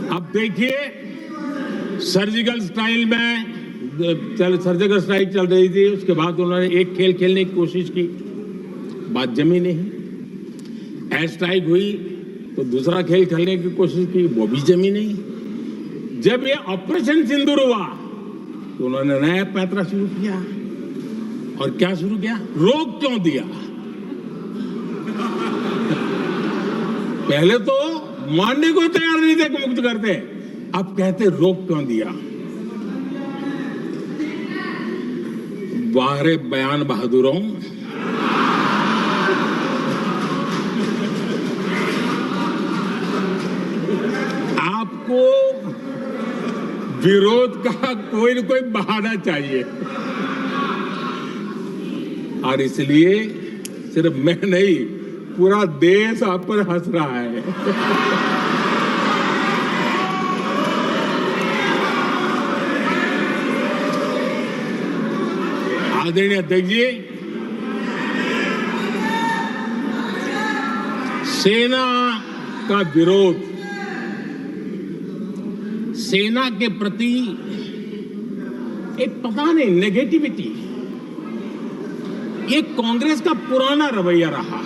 अब देखिए, सर्जिकल स्ट्राइक सर्जिकल स्ट्राइक चल रही थी, उसके बाद उन्होंने एक खेल खेलने की कोशिश की, बात जमी नहीं। एयर स्ट्राइक हुई तो दूसरा खेल खेलने की कोशिश की, वो भी जमी नहीं। जब ये ऑपरेशन सिंदूर हुआ तो उन्होंने नया पैतरा शुरू किया। और क्या शुरू किया? रोक क्यों दिया? पहले तो मानने को तैयार नहीं थे कि मुक्त करते, अब कहते रोक क्यों दिया। वाह रे बयान बहादुरों, आपको विरोध का कोई न कोई बहाना चाहिए। और इसलिए सिर्फ मैं नहीं, पूरा देश आप पर हंस रहा है। आदरणीय अध्यक्ष जी, सेना का विरोध, सेना के प्रति एक पता नहीं नेगेटिविटी, ये कांग्रेस का पुराना रवैया रहा।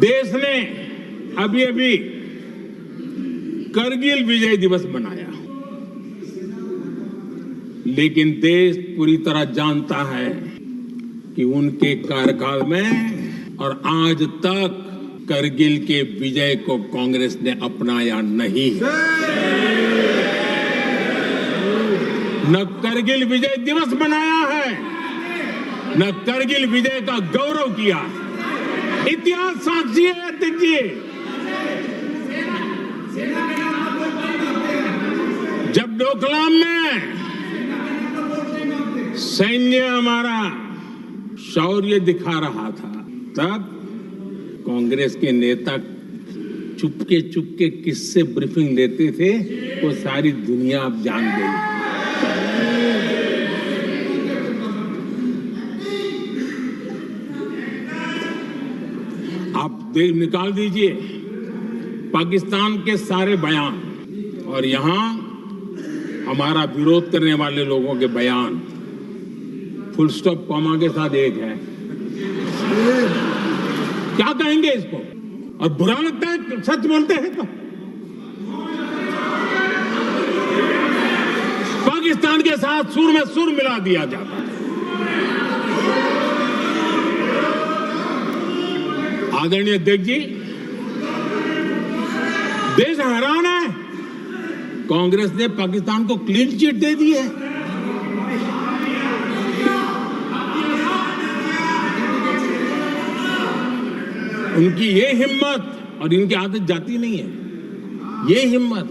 देश ने अभी करगिल विजय दिवस मनाया, लेकिन देश पूरी तरह जानता है कि उनके कार्यकाल में और आज तक करगिल के विजय को कांग्रेस ने अपनाया नहीं। न करगिल विजय दिवस मनाया है, न करगिल विजय का गौरव किया। इतिहास साक्षी है अध्यक्ष जी। जब डोकलाम में सैन्य हमारा शौर्य दिखा रहा था, तब कांग्रेस के नेता चुपके किससे ब्रीफिंग लेते थे, वो सारी दुनिया अब जान गई। आप निकाल दीजिए पाकिस्तान के सारे बयान और यहां हमारा विरोध करने वाले लोगों के बयान, फुल स्टॉप कॉमा के साथ एक है। क्या कहेंगे इसको? और बुरा लगता है सच बोलते हैं तो। पाकिस्तान के साथ सुर में सुर मिला दिया जाता है। आदरणीय अध्यक्ष जी, देश हैरान है, कांग्रेस ने पाकिस्तान को क्लीन चिट दे दी है। उनकी ये हिम्मत, और इनकी आदत जाती नहीं है, ये हिम्मत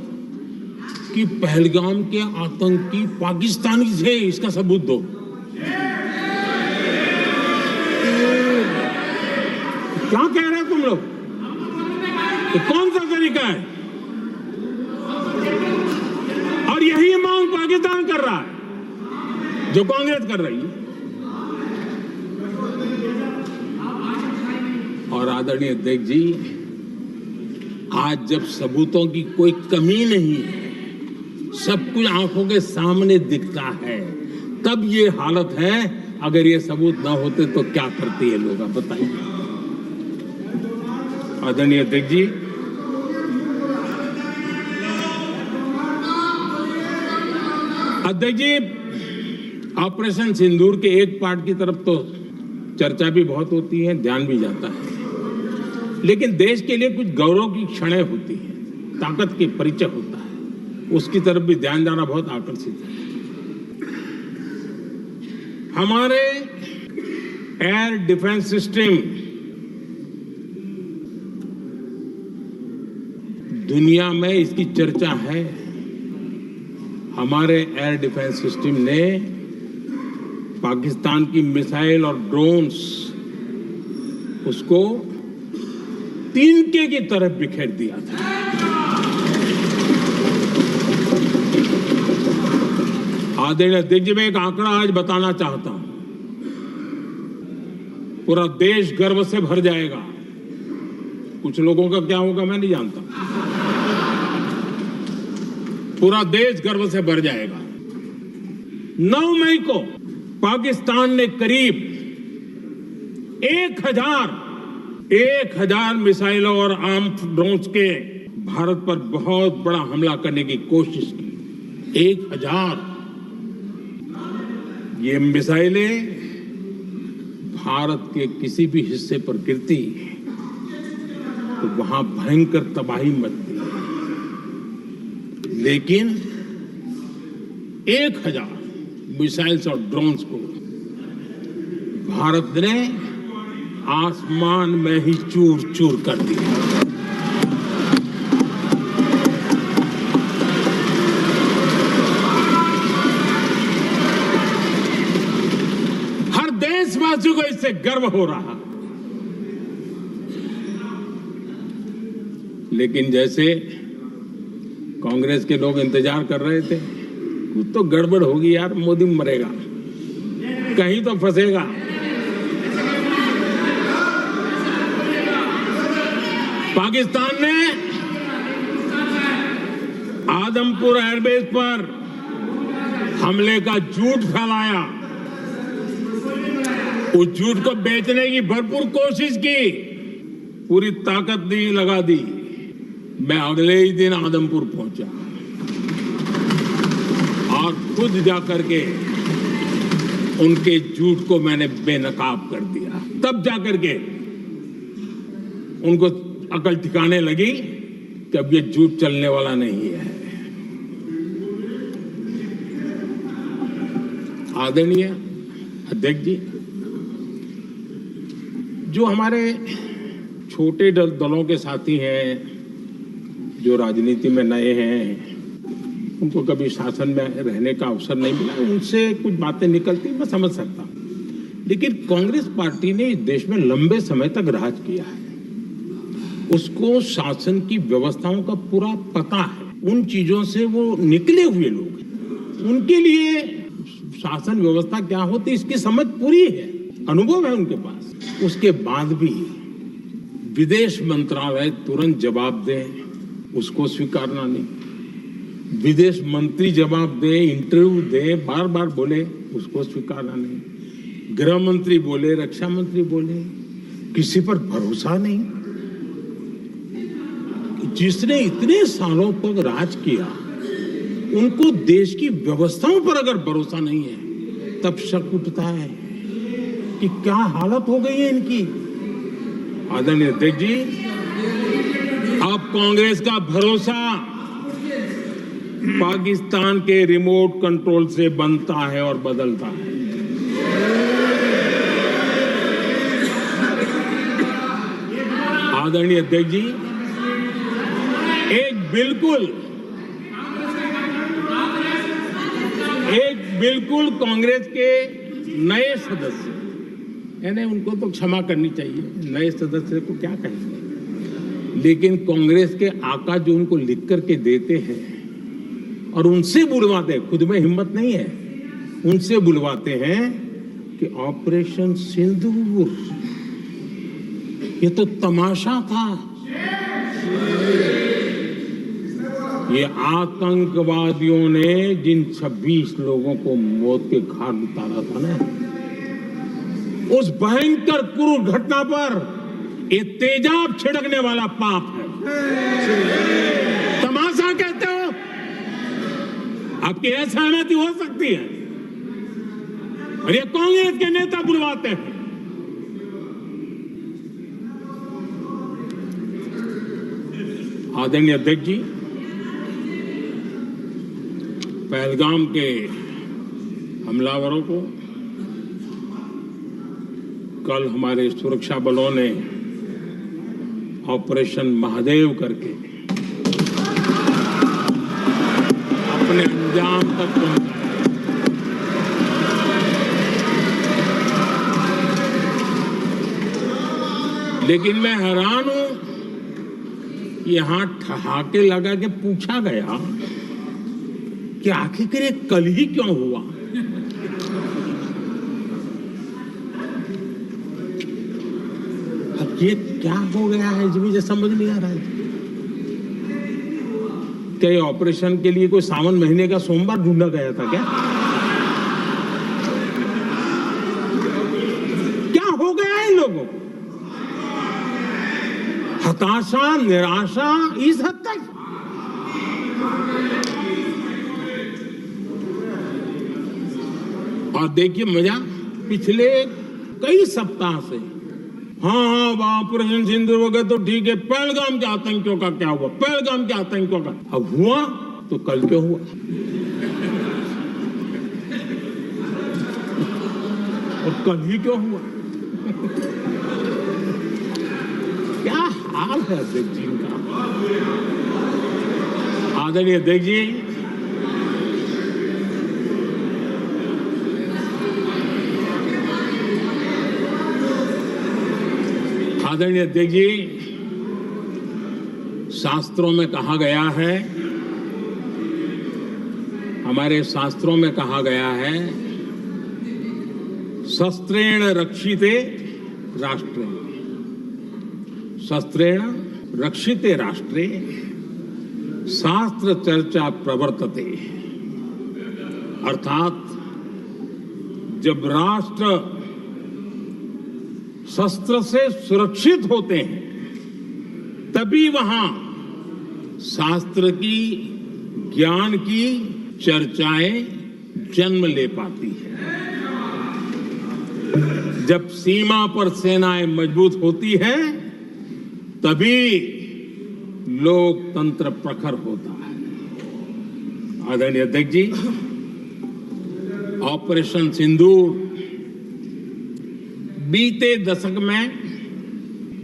कि पहलगाम के आतंकी पाकिस्तानी थे, इसका सबूत दो। क्या कह रहे हैं तुम लोग? तो कौन सा तरीका है? और यही मांग पाकिस्तान कर रहा है जो कांग्रेस कर रही है। और आदरणीय अध्यक्ष जी, आज जब सबूतों की कोई कमी नहीं है, सब कुछ आंखों के सामने दिखता है, तब ये हालत है। अगर ये सबूत ना होते तो क्या करते ये लोग, आप बताइए। आदरणीय अध्यक्ष जी, ऑपरेशन सिंदूर के एक पार्ट की तरफ तो चर्चा भी बहुत होती है, ध्यान भी जाता है, लेकिन देश के लिए कुछ गौरव की क्षणें होती हैं, ताकत की परिचय होता है, उसकी तरफ भी ध्यान जाना बहुत आकर्षित है। हमारे एयर डिफेंस सिस्टम दुनिया में इसकी चर्चा है। हमारे एयर डिफेंस सिस्टम ने पाकिस्तान की मिसाइल और ड्रोन्स उसको तिनके की तरफ बिखेर दिया था। आदरणीय अध्यक्ष जी, मैं एक आंकड़ा आज बताना चाहता हूं, पूरा देश गर्व से भर जाएगा। कुछ लोगों का क्या होगा मैं नहीं जानता, पूरा देश गर्व से भर जाएगा। 9 मई को पाकिस्तान ने करीब 1000 मिसाइलों और आर्म्ड ड्रोन्स के भारत पर बहुत बड़ा हमला करने की कोशिश की। 1000 ये मिसाइलें भारत के किसी भी हिस्से पर गिरती तो वहां भयंकर तबाही मचती, लेकिन 1000 मिसाइल्स और ड्रोन्स को भारत ने आसमान में ही चूर चूर कर दिया। से गर्व हो रहा। लेकिन जैसे कांग्रेस के लोग इंतजार कर रहे थे, कुछ तो गड़बड़ होगी यार, मोदी मरेगा, कहीं तो फंसेगा। पाकिस्तान ने आदमपुर एयरबेस पर हमले का झूठ फैलाया, उस झूठ को बेचने की भरपूर कोशिश की, पूरी ताकत दी, लगा दी। मैं अगले ही दिन आदमपुर पहुंचा और खुद जाकर के उनके झूठ को मैंने बेनकाब कर दिया। तब जाकर के उनको अकल ठिकाने लगी कि अब ये झूठ चलने वाला नहीं है। आदरणीय अध्यक्ष जी, जो हमारे छोटे दलों के साथी हैं, जो राजनीति में नए हैं, उनको कभी शासन में रहने का अवसर नहीं मिला, उनसे कुछ बातें निकलती मैं समझ सकता हूं। लेकिन कांग्रेस पार्टी ने इस देश में लंबे समय तक राज किया है, उसको शासन की व्यवस्थाओं का पूरा पता है, उन चीजों से वो निकले हुए लोग हैं, उनके लिए शासन व्यवस्था क्या होती इसकी समझ पूरी है, अनुभव है उनके पास। उसके बाद भी विदेश मंत्रालय तुरंत जवाब दे, उसको स्वीकारना नहीं। विदेश मंत्री जवाब दे, इंटरव्यू दे, बार बार बोले, उसको स्वीकारना नहीं। गृह मंत्री बोले, रक्षा मंत्री बोले, किसी पर भरोसा नहीं। जिसने इतने सालों तक राज किया, उनको देश की व्यवस्थाओं पर अगर भरोसा नहीं है, तब शक उठता है कि क्या हालत हो गई है इनकी। आदरणीय अध्यक्ष जी, अब कांग्रेस का भरोसा पाकिस्तान के रिमोट कंट्रोल से बनता है और बदलता है। आदरणीय अध्यक्ष जी, एक बिल्कुल कांग्रेस के नए सदस्य, यानी उनको तो क्षमा करनी चाहिए, नए सदस्य को क्या कहेंगे, लेकिन कांग्रेस के आका जो उनको लिख करके देते हैं और उनसे बुलवाते हैं, खुद में हिम्मत नहीं है, उनसे बुलवाते हैं कि ऑपरेशन सिंदूर ये तो तमाशा था, ये आतंकवादियों ने जिन 26 लोगों को मौत के घाट उतारा था ना, उस भयंकर क्रूर घटना पर ये तेजाब छिड़कने वाला पाप है। तमाशा कहते हो? आपकी ऐसी सहमति हो सकती है? और ये कांग्रेस के नेता बुलवाते हैं। आदरणीय अध्यक्ष जी, पहलगाम के हमलावरों को कल हमारे सुरक्षा बलों ने ऑपरेशन महादेव करके अपने अंजाम तक पहुंचाया। लेकिन मैं हैरान हूं कि यहां ठहाके लगा के पूछा गया कि आखिर ये कल ही क्यों हुआ। अब ये क्या हो गया है मुझे समझ नहीं आ रहा है। क्या ये ऑपरेशन के लिए कोई सावन महीने का सोमवार ढूंढा गया था क्या? क्या हो गया है इन लोगों को? हताशा, निराशा इस हद तक। और देखिए मजा, पिछले कई सप्ताह से हाँ ऑपरेशन सिंदूर हो गया तो ठीक है, पहलगाम के आतंकियों का क्या हुआ, पहलगाम के आतंकियों का अब हुआ तो कल क्यों हुआ? और कल ही क्यों हुआ? क्या हाल है अध्यक्ष जी का। आदरणीय अध्यक्ष जी, आदरणीय अध्यक्ष जी, शास्त्रों में कहा गया है, हमारे शास्त्रों में कहा गया है, शस्त्रेण रक्षिते राष्ट्रे, शस्त्रेण रक्षिते राष्ट्रे शास्त्र चर्चा प्रवर्तते। अर्थात जब राष्ट्र शस्त्र से सुरक्षित होते हैं तभी वहां शास्त्र की, ज्ञान की चर्चाएं जन्म ले पाती है। जब सीमा पर सेनाएं मजबूत होती है तभी लोकतंत्र प्रखर होता है। आदरणीय अध्यक्ष जी, ऑपरेशन सिंदूर बीते दशक में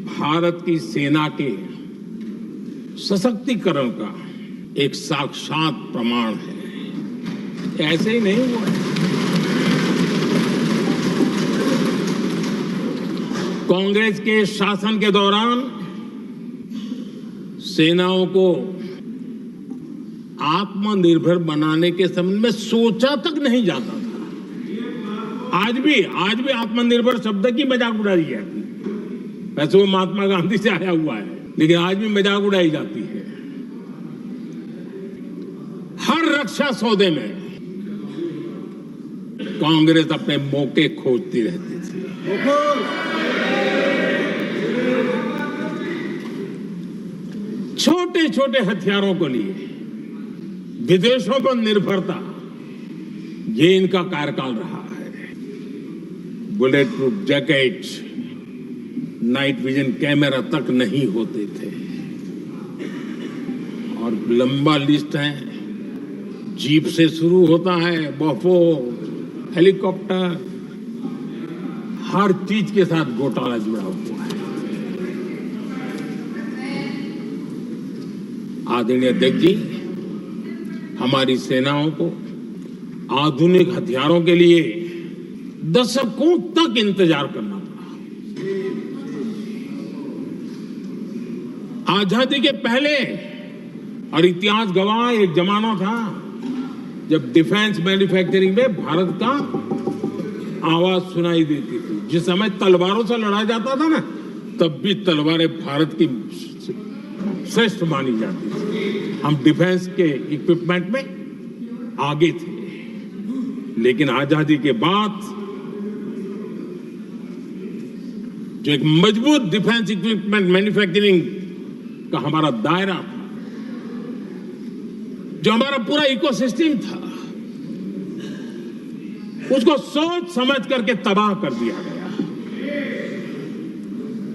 भारत की सेना के सशक्तिकरण का एक साक्षात प्रमाण है। ऐसे ही नहीं हुआ है। कांग्रेस के शासन के दौरान सेनाओं को आत्मनिर्भर बनाने के संबंध में सोचा तक नहीं जाता था। आज भी आत्मनिर्भर शब्द की मजाक उड़ाई जाती है। वैसे वो महात्मा गांधी से आया हुआ है, लेकिन आज भी मजाक उड़ाई जाती है। हर रक्षा सौदे में कांग्रेस अपने मौके खोजती रहती थी। छोटे छोटे हथियारों को लिए विदेशों पर निर्भरता, ये इनका कार्यकाल रहा है। Bullet proof jacket, night vision camera तक नहीं होते थे और लंबा लिस्ट है। जीप से शुरू होता है, बफोर, हेलीकॉप्टर, हर चीज के साथ घोटाला जुड़ा हुआ है। आदरणीय अध्यक्ष जी, हमारी सेनाओं को आधुनिक हथियारों के लिए दशकों तक इंतजार करना पड़ा। आजादी के पहले, और इतिहास गवाह, एक जमाना था जब डिफेंस मैन्युफैक्चरिंग में भारत का आवाज सुनाई देती थी। जिस समय तलवारों से लड़ा जाता था ना, तब भी तलवारें भारत की श्रेष्ठ मानी जाती थी। हम डिफेंस के इक्विपमेंट में आगे थे। लेकिन आजादी के बाद जो एक मजबूत डिफेंस इक्विपमेंट मैन्युफैक्चरिंग का हमारा दायरा था, जो हमारा पूरा इकोसिस्टम था, उसको सोच समझ करके तबाह कर दिया गया,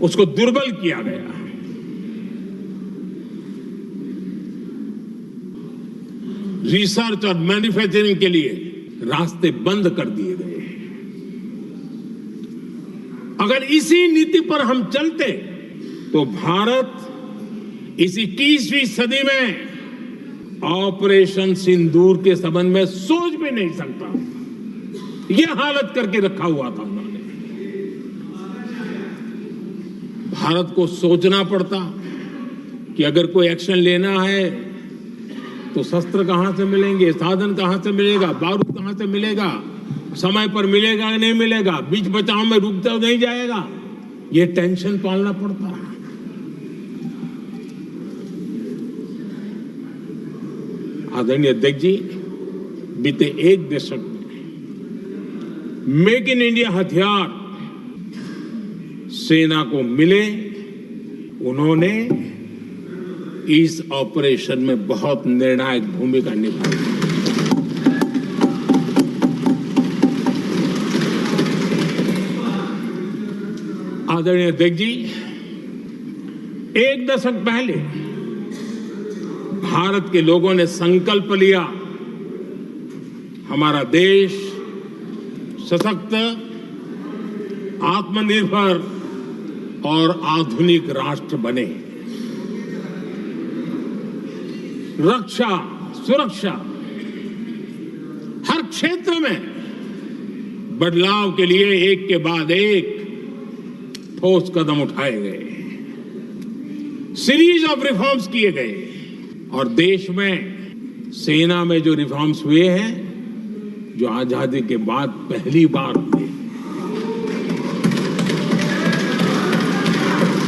उसको दुर्बल किया गया। रिसर्च और मैन्युफैक्चरिंग के लिए रास्ते बंद कर दिए गए। अगर इसी नीति पर हम चलते तो भारत इस 21वीं सदी में ऑपरेशन सिंदूर के संबंध में सोच भी नहीं सकता। यह हालत करके रखा हुआ था उन्होंने। भारत को सोचना पड़ता कि अगर कोई एक्शन लेना है तो शस्त्र कहां से मिलेंगे, साधन कहां से मिलेगा, बारूद कहां से मिलेगा, समय पर मिलेगा या नहीं मिलेगा, बीच बचाव में रुक तो नहीं जाएगा। ये टेंशन पालना पड़ता है। आदरणीय अध्यक्ष जी, बीते एक दशक में मेक इन इंडिया हथियार सेना को मिले। उन्होंने इस ऑपरेशन में बहुत निर्णायक भूमिका निभाई। आदरणीय अध्यक्ष जी, एक दशक पहले भारत के लोगों ने संकल्प लिया, हमारा देश सशक्त, आत्मनिर्भर और आधुनिक राष्ट्र बने। रक्षा, सुरक्षा, हर क्षेत्र में बदलाव के लिए एक के बाद एक ठोस कदम उठाए गए, सीरीज ऑफ रिफॉर्म्स किए गए और देश में सेना में जो रिफॉर्म्स हुए हैं, जो आजादी के बाद पहली बार हुए।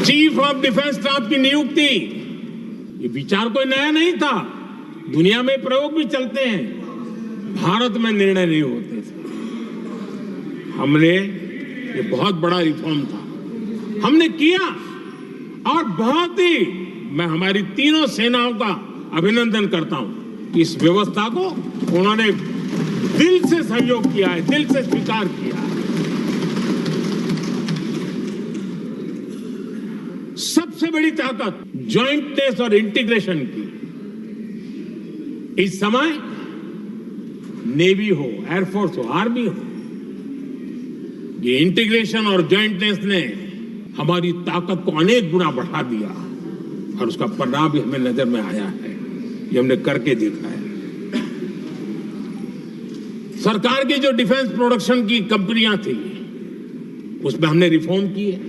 चीफ ऑफ डिफेंस स्टाफ की नियुक्ति, ये विचार कोई नया नहीं था, दुनिया में प्रयोग भी चलते हैं, भारत में निर्णय नहीं होते थे। हमने, ये बहुत बड़ा रिफॉर्म था, हमने किया और बहुत ही, मैं हमारी तीनों सेनाओं का अभिनंदन करता हूं कि इस व्यवस्था को उन्होंने दिल से सहयोग किया है, दिल से स्वीकार किया है। सबसे बड़ी ताकत जॉइंटनेस और इंटीग्रेशन की। इस समय नेवी हो, एयरफोर्स हो, आर्मी हो, ये इंटीग्रेशन और जॉइंटनेस ने हमारी ताकत को अनेक गुना बढ़ा दिया और उसका परिणाम भी हमें नजर में आया है, ये हमने करके दिखाया है। सरकार की जो डिफेंस प्रोडक्शन की कंपनियां थी, उसमें हमने रिफॉर्म किए।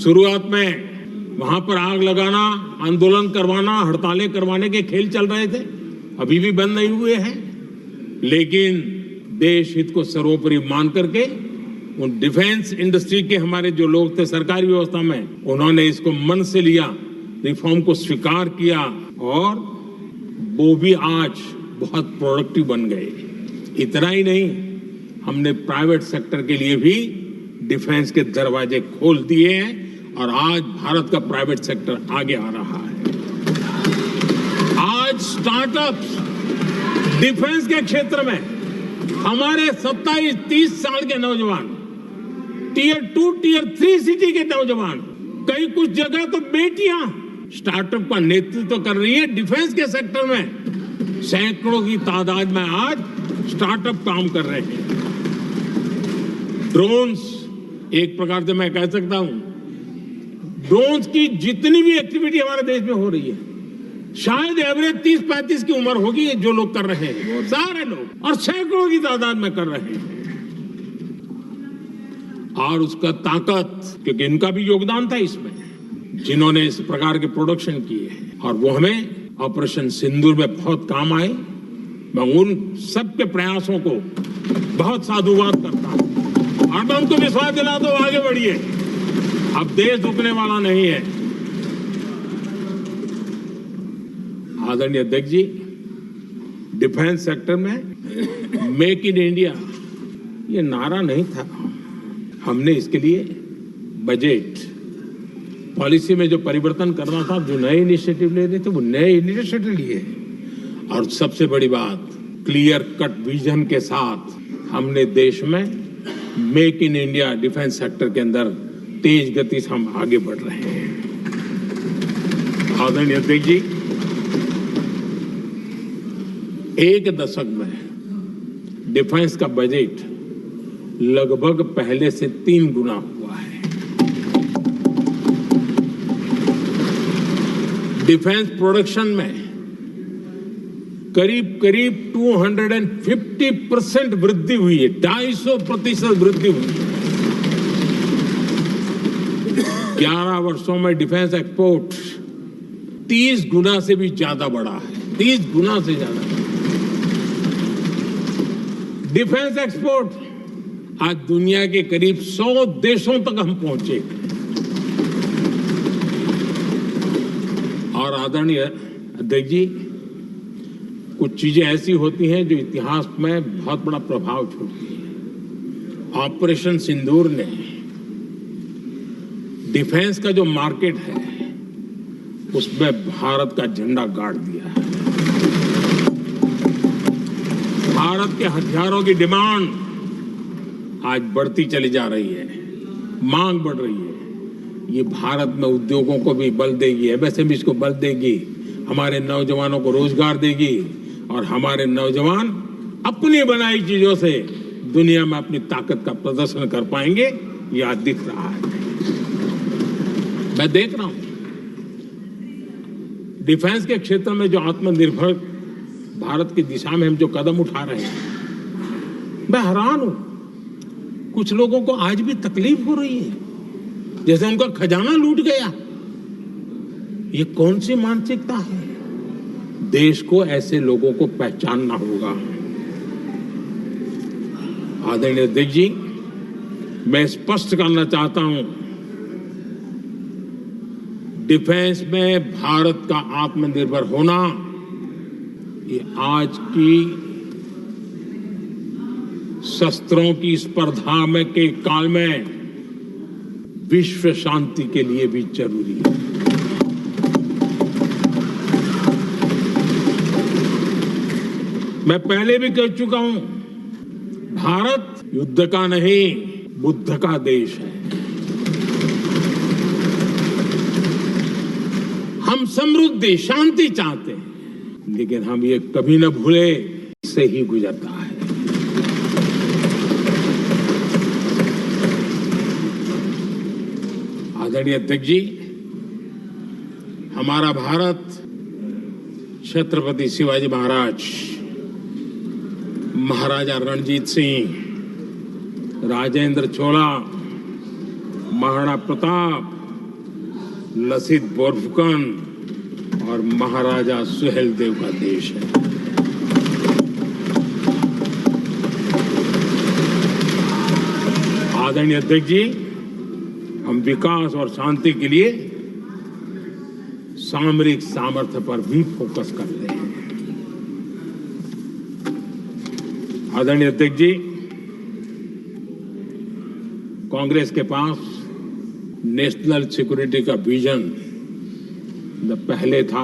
शुरुआत में वहां पर आग लगाना, आंदोलन करवाना, हड़तालें करवाने के खेल चल रहे थे, अभी भी बंद नहीं हुए हैं, लेकिन देश हित को सर्वोपरि मान करके उन डिफेंस इंडस्ट्री के हमारे जो लोग थे सरकारी व्यवस्था में, उन्होंने इसको मन से लिया, रिफॉर्म को स्वीकार किया और वो भी आज बहुत प्रोडक्टिव बन गए। इतना ही नहीं, हमने प्राइवेट सेक्टर के लिए भी डिफेंस के दरवाजे खोल दिए हैं और आज भारत का प्राइवेट सेक्टर आगे आ रहा है। आज स्टार्टअप्स डिफेंस के क्षेत्र में हमारे 27-30 साल के नौजवान, टीयर 2, टीयर 3 सिटी के नौजवान, कई कुछ जगह तो बेटियां स्टार्टअप का नेतृत्व कर रही है। डिफेंस के सेक्टर में सैकड़ों की तादाद में आज स्टार्टअप काम कर रहे हैं। ड्रोन्स, एक प्रकार से मैं कह सकता हूं, ड्रोन्स की जितनी भी एक्टिविटी हमारे देश में हो रही है, शायद एवरेज 30-35 की उम्र होगी जो लोग कर रहे हैं, वो सारे लोग, और सैकड़ों की तादाद में कर रहे हैं। और उसका ताकत, क्योंकि इनका भी योगदान था इसमें, जिन्होंने इस प्रकार के प्रोडक्शन किए हैं, और वो हमें ऑपरेशन सिंदूर में बहुत काम आए। मैं उन सबके प्रयासों को बहुत साधुवाद करता हूं और मैं उनको विश्वास दिलाता हूं, आगे बढ़िए, अब देश रुकने वाला नहीं है। आदरणीय अध्यक्ष जी, डिफेंस सेक्टर में मेक इन इंडिया ये नारा नहीं था, हमने इसके लिए बजट पॉलिसी में जो परिवर्तन करना था, जो नए इनिशिएटिव ले रहे थे, वो नए इनिशिएटिव लिए। और सबसे बड़ी बात, क्लियर कट विजन के साथ हमने देश में make in India defence sector के अंदर तेज गति से हम आगे बढ़ रहे हैं। आदरणीय अध्यक्ष जी, एक दशक में डिफेंस का बजट लगभग पहले से 3 गुना हुआ है। डिफेंस प्रोडक्शन में करीब करीब 250% वृद्धि हुई है, 250% वृद्धि हुई है। 11 वर्षों में डिफेंस एक्सपोर्ट 30 गुना से भी ज्यादा बढ़ा है, 30 गुना से ज्यादा। डिफेंस एक्सपोर्ट आज दुनिया के करीब 100 देशों तक हम पहुंचे। और आदरणीय अध्यक्ष जी, कुछ चीजें ऐसी होती हैं जो इतिहास में बहुत बड़ा प्रभाव छोड़ती हैं। ऑपरेशन सिंदूर ने डिफेंस का जो मार्केट है उसमें भारत का झंडा गाड़ दिया है। भारत के हथियारों की डिमांड आज बढ़ती चली जा रही है, मांग बढ़ रही है। ये भारत में उद्योगों को भी बल देगी, एमएसएमई को बल देगी, हमारे नौजवानों को रोजगार देगी और हमारे नौजवान अपनी बनाई चीजों से दुनिया में अपनी ताकत का प्रदर्शन कर पाएंगे। ये आज दिख रहा है, मैं देख रहा हूं। डिफेंस के क्षेत्र में जो आत्मनिर्भर भारत की दिशा में हम जो कदम उठा रहे हैं, मैं हैरान हूं। कुछ लोगों को आज भी तकलीफ हो रही है, जैसे उनका खजाना लूट गया। ये कौन सी मानसिकता है? देश को ऐसे लोगों को पहचानना होगा। आदरणीय अध्यक्ष जी, मैं स्पष्ट करना चाहता हूं, डिफेंस में भारत का आत्मनिर्भर होना ये आज की शस्त्रों की स्पर्धा में के काल में विश्व शांति के लिए भी जरूरी है। मैं पहले भी कह चुका हूं, भारत युद्ध का नहीं, बुद्ध का देश है। हम समृद्धि, शांति चाहते हैं, लेकिन हम ये कभी न भूले, इससे ही गुजरता है। आदरणीय अध्यक्ष जी, हमारा भारत छत्रपति शिवाजी महाराज, महाराजा रणजीत सिंह, राजेंद्र चोला, महाराणा प्रताप, लसित बोरफुकन और महाराजा सुहेलदेव का देश है। आदरणीय अध्यक्ष जी, हम विकास और शांति के लिए सामरिक सामर्थ्य पर भी फोकस करते हैं। आदरणीय अध्यक्ष जी, कांग्रेस के पास नेशनल सिक्योरिटी का विजन पहले था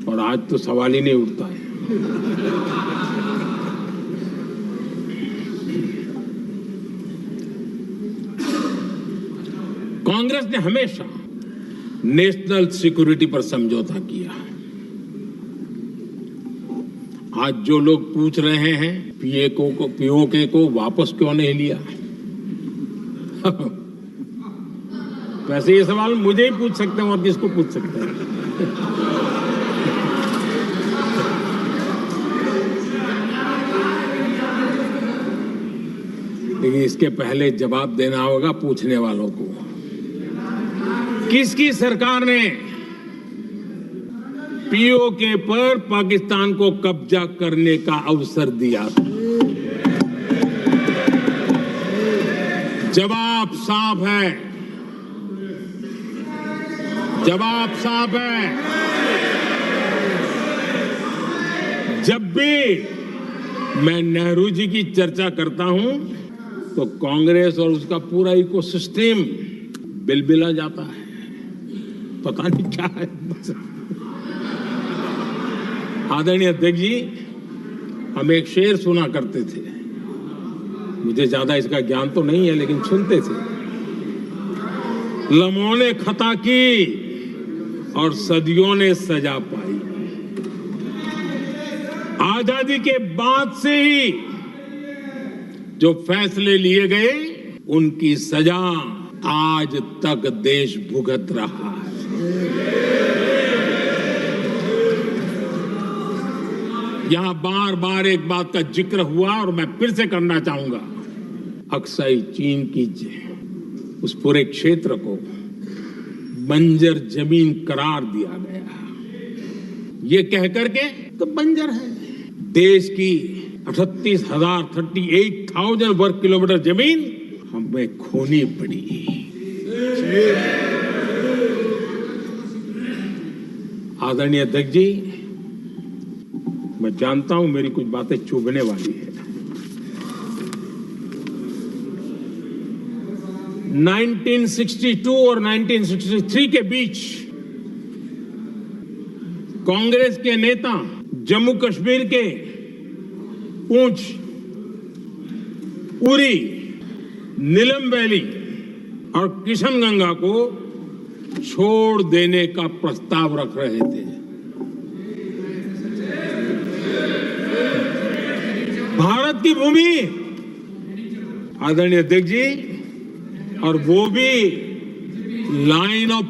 और आज तो सवाल ही नहीं उठता है। कांग्रेस ने हमेशा नेशनल सिक्योरिटी पर समझौता किया। आज जो लोग पूछ रहे हैं पीओके को वापस क्यों नहीं लिया, वैसे ये सवाल मुझे ही पूछ सकते हैं और किसको पूछ सकते हैं। लेकिन इसके पहले जवाब देना होगा पूछने वालों को। किसकी सरकार ने पीओके पर पाकिस्तान को कब्जा करने का अवसर दिया? जवाब साफ है, जवाब साफ है। जब भी मैं नेहरू जी की चर्चा करता हूं तो कांग्रेस और उसका पूरा इकोसिस्टम बिलबिला जाता है, पता नहीं क्या है। आदरणीय अध्यक्ष जी, हम एक शेर सुना करते थे, मुझे ज्यादा इसका ज्ञान तो नहीं है लेकिन सुनते थे। लम्हों ने खता की और सदियों ने सजा पाई। आजादी के बाद से ही जो फैसले लिए गए उनकी सजा आज तक देश भुगत रहा है। यहां बार बार एक बात का जिक्र हुआ और मैं फिर से करना चाहूंगा। अक्साई चीन की उस पूरे क्षेत्र को बंजर जमीन करार दिया गया। ये कह करके तो बंजर है। देश की 38,000 वर्ग किलोमीटर जमीन हमें खोनी पड़ी। आदरणीय अध्यक्ष जी, मैं जानता हूं मेरी कुछ बातें चुभने वाली है। 1962 और 1963 के बीच कांग्रेस के नेता जम्मू कश्मीर के पूंछ, उरी, नीलम वैली और किशनगंगा को छोड़ देने का प्रस्ताव रख रहे थे। भारत की भूमि, आदरणीय अध्यक्ष जी, और वो भी लाइन ऑफ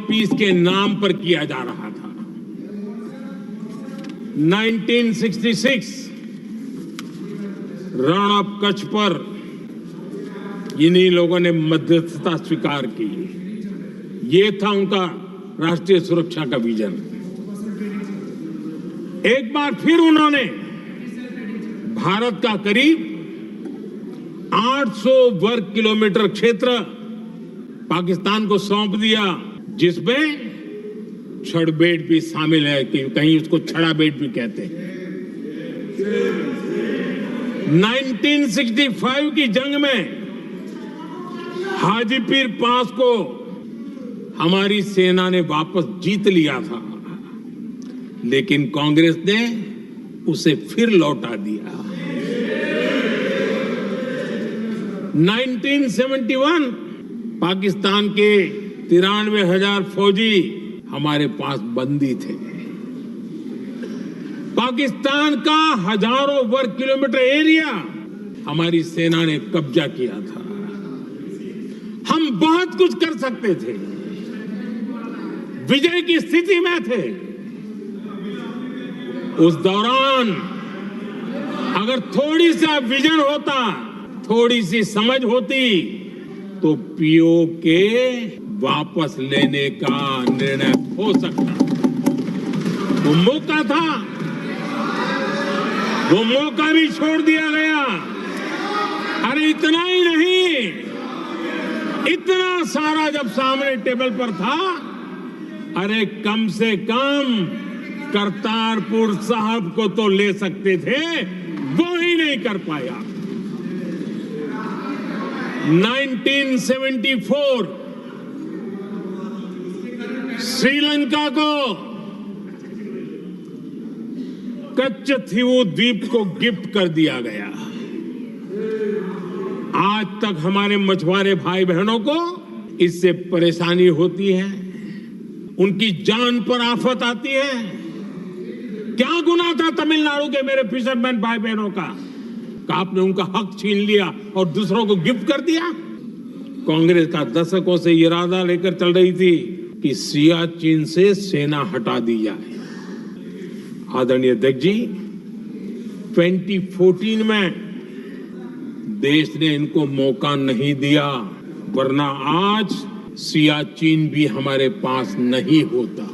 पीस के नाम पर किया जा रहा था। 1966 रण ऑफ कच्छ पर इन्हीं लोगों ने मध्यस्थता स्वीकार की। ये था उनका राष्ट्रीय सुरक्षा का विजन। एक बार फिर उन्होंने भारत का करीब 800 वर्ग किलोमीटर क्षेत्र पाकिस्तान को सौंप दिया, जिसमें छड़ बेट भी शामिल है, कि कहीं उसको छड़ा बेट भी कहते हैं। 1965 की जंग में हाजीपीर पास को हमारी सेना ने वापस जीत लिया था, लेकिन कांग्रेस ने उसे फिर लौटा दिया। 1971 पाकिस्तान के 93,000 फौजी हमारे पास बंदी थे। पाकिस्तान का हजारों वर्ग किलोमीटर एरिया हमारी सेना ने कब्जा किया था। हम बहुत कुछ कर सकते थे, विजय की स्थिति में थे। उस दौरान अगर थोड़ी सा विजन होता, थोड़ी सी समझ होती, तो पीओके वापस लेने का निर्णय हो सकता। वो मौका था, वो मौका भी छोड़ दिया गया। अरे इतना ही नहीं, इतना सारा जब सामने टेबल पर था, अरे कम से कम करतारपुर साहब को तो ले सकते थे, वो ही नहीं कर पाया। 1974 श्रीलंका को कच्चथीवू द्वीप को गिफ्ट कर दिया गया। आज तक हमारे मछुआरे भाई बहनों को इससे परेशानी होती है, उनकी जान पर आफत आती है। क्या गुनाह था तमिलनाडु के मेरे फिशरमैन भाई बहनों का, आपने उनका हक छीन लिया और दूसरों को गिफ्ट कर दिया। कांग्रेस का दशकों से इरादा लेकर चल रही थी कि सियाचिन से सेना हटा दी जाए। आदरणीय अध्यक्ष जी, 2014 में देश ने इनको मौका नहीं दिया, वरना आज सियाचिन भी हमारे पास नहीं होता।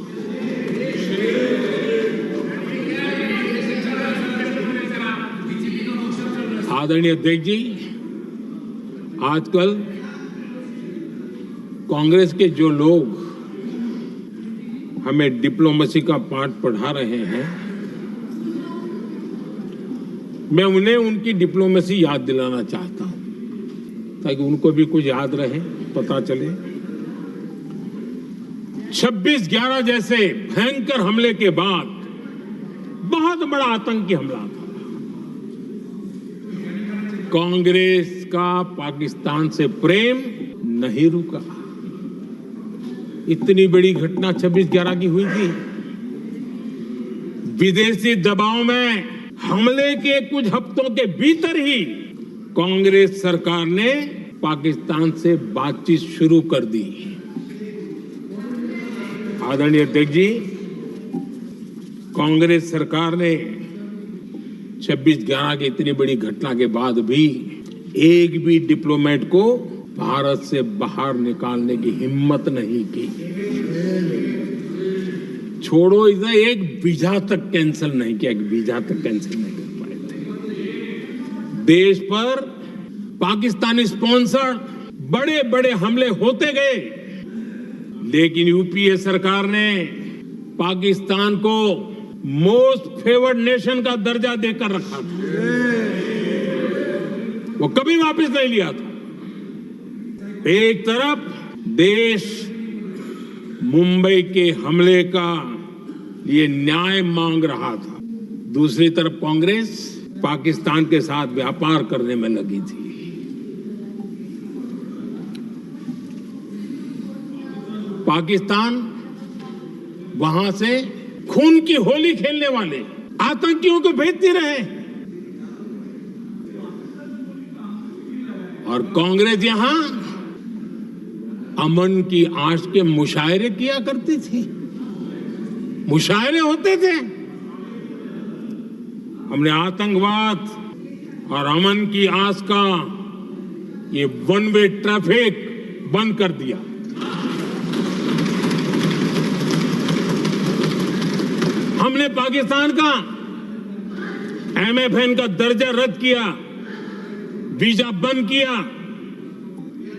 आदरणीय अध्यक्ष जी, आजकल कांग्रेस के जो लोग हमें डिप्लोमेसी का पाठ पढ़ा रहे हैं, मैं उन्हें उनकी डिप्लोमेसी याद दिलाना चाहता हूं, ताकि उनको भी कुछ याद रहे, पता चले। 26/11 जैसे भयंकर हमले के बाद बहुत बड़ा आतंकी हमला था। कांग्रेस का पाकिस्तान से प्रेम नहीं रुका। इतनी बड़ी घटना 26/11 की हुई थी। विदेशी दबाव में हमले के कुछ हफ्तों के भीतर ही कांग्रेस सरकार ने पाकिस्तान से बातचीत शुरू कर दी। आदरणीय अध्यक्ष जी, कांग्रेस सरकार ने 26/11 की इतनी बड़ी घटना के बाद भी एक भी डिप्लोमेट को भारत से बाहर निकालने की हिम्मत नहीं की। छोड़ो, इधर एक वीजा तक कैंसिल नहीं किया, एक वीजा तक कैंसिल नहीं कर पाए थे। देश पर पाकिस्तानी स्पॉन्सर बड़े बड़े हमले होते गए, लेकिन यूपीए सरकार ने पाकिस्तान को मोस्ट फेवर्ड नेशन का दर्जा देकर रखा था। वो कभी वापस नहीं लिया था। एक तरफ देश मुंबई के हमले का लिए न्याय मांग रहा था, दूसरी तरफ कांग्रेस पाकिस्तान के साथ व्यापार करने में लगी थी। पाकिस्तान वहां से खून की होली खेलने वाले आतंकियों को भेजते रहे, और कांग्रेस यहां अमन की आश के मुशायरे किया करती थी। मुशायरे होते थे। हमने आतंकवाद और अमन की आस का ये वन वे ट्रैफिक बंद कर दिया। हमने पाकिस्तान का MFN का दर्जा रद्द किया, वीजा बंद किया,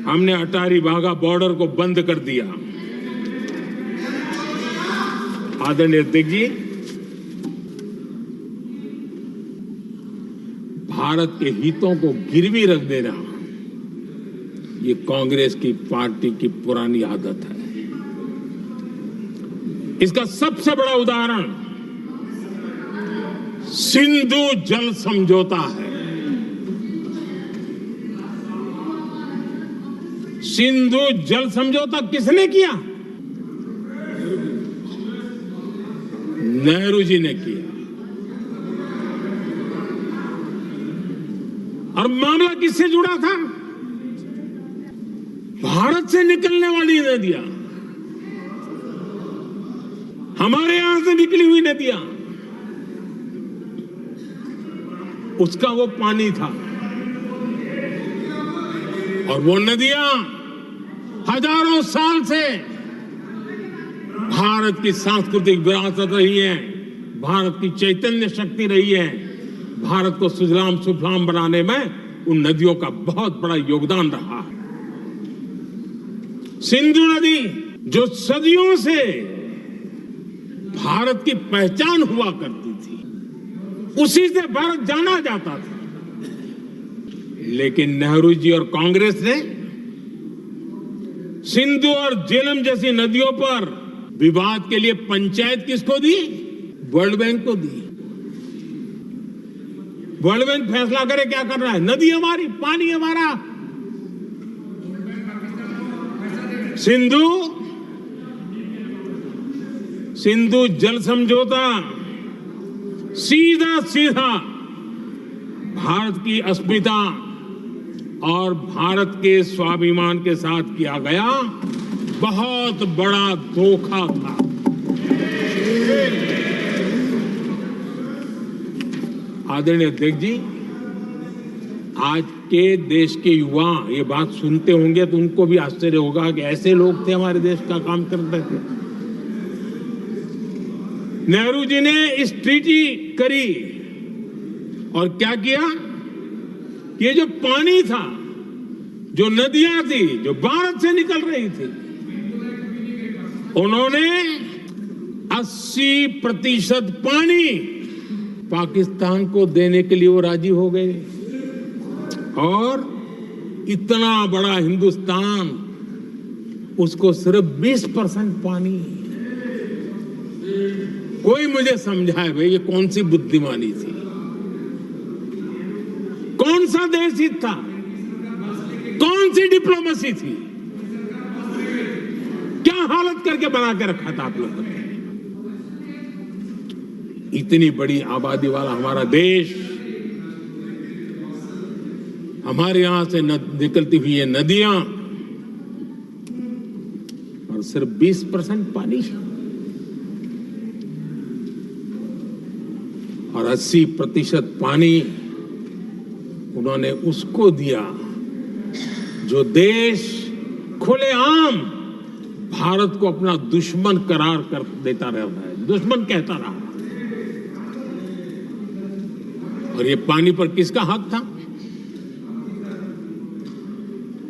हमने अटारी वाघा बॉर्डर को बंद कर दिया। आदरणीय अध्यक्ष जी, भारत के हितों को गिरवी रख देना ये कांग्रेस की पार्टी की पुरानी आदत है। इसका सबसे बड़ा उदाहरण सिंधु जल समझौता है। सिंधु जल समझौता किसने किया? नेहरू जी ने किया। और मामला किससे जुड़ा था? भारत से निकलने वाली नदियां, हमारे यहां से निकली हुई नदियां, उसका वो पानी था। और वो नदियां हजारों साल से भारत की सांस्कृतिक विरासत रही है, भारत की चैतन्य शक्ति रही है। भारत को सुजलाम सुफलाम बनाने में उन नदियों का बहुत बड़ा योगदान रहा है। सिंधु नदी जो सदियों से भारत की पहचान हुआ करती थी, उसी से भारत जाना जाता था। लेकिन नेहरू जी और कांग्रेस ने सिंधु और झेलम जैसी नदियों पर विवाद के लिए पंचायत किसको दी? वर्ल्ड बैंक को दी। वर्ल्ड बैंक फैसला करे क्या करना है। नदी हमारी, पानी हमारा। सिंधु जल समझौता सीधा सीधा भारत की अस्मिता और भारत के स्वाभिमान के साथ किया गया बहुत बड़ा धोखा था। आदरणीय अध्यक्ष जी, आज के देश के युवा ये बात सुनते होंगे तो उनको भी आश्चर्य होगा कि ऐसे लोग थे हमारे देश का काम करते थे। नेहरू जी ने इस ट्रीटी करी और क्या किया? ये जो पानी था, जो नदियां थी, जो भारत से निकल रही थी, उन्होंने 80% पानी पाकिस्तान को देने के लिए वो राजी हो गए। और इतना बड़ा हिंदुस्तान, उसको सिर्फ 20% पानी। कोई मुझे समझाए भाई ये कौन सी बुद्धिमानी थी? कौन सा देश हित था? कौन सी डिप्लोमेसी थी? क्या हालत करके बना के रखा था आप लोगों ने? इतनी बड़ी आबादी वाला हमारा देश, हमारे यहां से निकलती हुई ये नदियां, और सिर्फ 20% पानी, और 80% पानी उन्होंने उसको दिया जो देश खुलेआम भारत को अपना दुश्मन करार कर देता रहता है, दुश्मन कहता रहा। और ये पानी पर किसका हक था?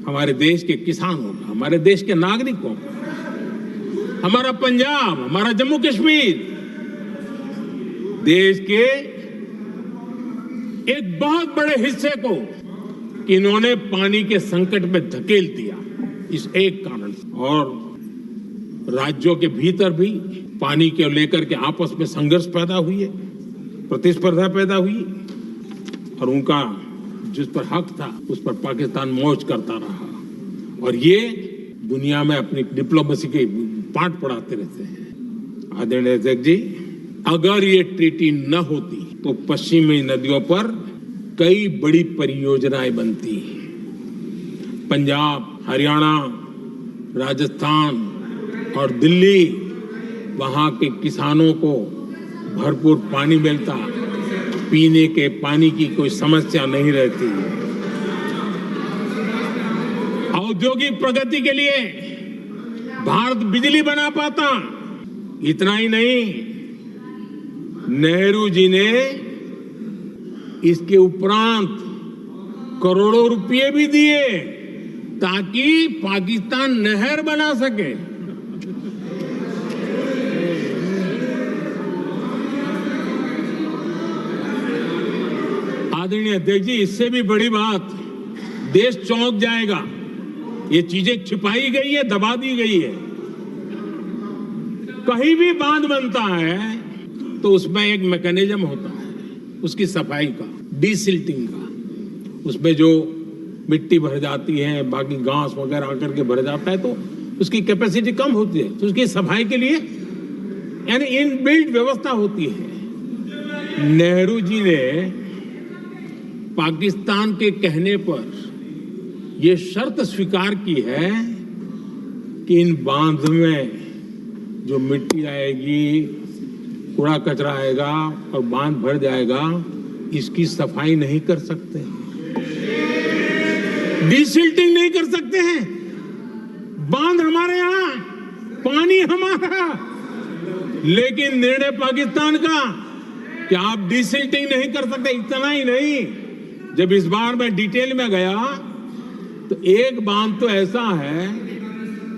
हमारे देश के किसानों का, हमारे देश के नागरिकों का, हमारा पंजाब, हमारा जम्मू कश्मीर, देश के एक बहुत बड़े हिस्से को इन्होंने पानी के संकट में धकेल दिया इस एक कारण से। और राज्यों के भीतर भी पानी को लेकर के आपस में संघर्ष पैदा हुई है, प्रतिस्पर्धा पैदा हुई, और उनका जिस पर हक था उस पर पाकिस्तान मौज करता रहा। और ये दुनिया में अपनी डिप्लोमेसी के पाठ पढ़ाते रहते हैं। आदरणीय अध्यक्ष जी, अगर ये ट्रीटी न होती तो पश्चिमी नदियों पर कई बड़ी परियोजनाएं बनती। पंजाब, हरियाणा, राजस्थान और दिल्ली, वहां के किसानों को भरपूर पानी मिलता, पीने के पानी की कोई समस्या नहीं रहती। औद्योगिक प्रगति के लिए भारत बिजली बना पाता। इतना ही नहीं, नेहरू जी ने इसके उपरांत करोड़ों रुपए भी दिए ताकि पाकिस्तान नहर बना सके। आदरणीय अध्यक्ष जी, इससे भी बड़ी बात, देश चौंक जाएगा। ये चीजें छिपाई गई है, दबा दी गई है। कहीं भी बांध बनता है तो उसमें एक मैकेनिज्म होता है उसकी सफाई का, डीसिल्टिंग का। उसमें जो मिट्टी भर जाती है, बाकी घास वगैरह आकर के भर जाता है तो उसकी कैपेसिटी कम होती है, तो उसकी सफाई के लिए यानी इनबिल्ट व्यवस्था होती है। नेहरू जी ने पाकिस्तान के कहने पर यह शर्त स्वीकार की है कि इन बांध में जो मिट्टी आएगी, कूड़ा कचरा आएगा और बांध भर जाएगा, इसकी सफाई नहीं कर सकते, डिसिल्टिंग नहीं कर सकते हैं। बांध हमारे यहां, पानी हमारा, लेकिन निर्णय पाकिस्तान का कि आप डिसिल्टिंग नहीं कर सकते। इतना ही नहीं, जब इस बार मैं डिटेल में गया तो एक बांध तो ऐसा है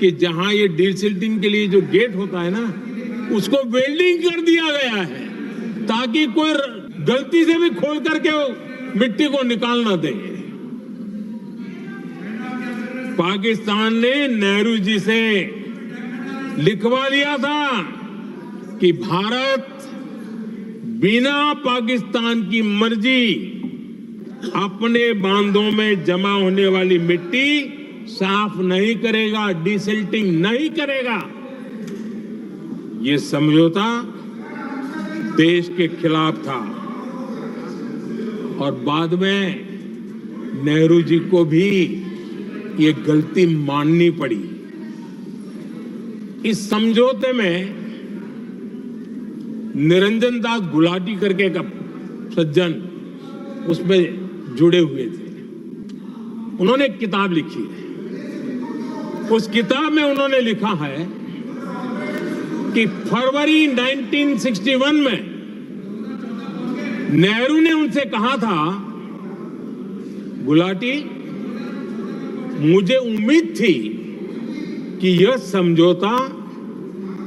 कि जहां ये डिसिल्टिंग के लिए जो गेट होता है ना, उसको वेल्डिंग कर दिया गया है ताकि कोई गलती से भी खोल करके मिट्टी को निकाल ना दे। पाकिस्तान ने नेहरू जी से लिखवा लिया था कि भारत बिना पाकिस्तान की मर्जी अपने बांधों में जमा होने वाली मिट्टी साफ नहीं करेगा, डिसिल्टिंग नहीं करेगा। ये समझौता देश के खिलाफ था और बाद में नेहरू जी को भी ये गलती माननी पड़ी। इस समझौते में निरंजन दास गुलाटी करके एक सज्जन उसमें जुड़े हुए थे। उन्होंने एक किताब लिखी है। उस किताब में उन्होंने लिखा है कि फरवरी 1961 में नेहरू ने उनसे कहा था, गुलाटी, मुझे उम्मीद थी कि यह समझौता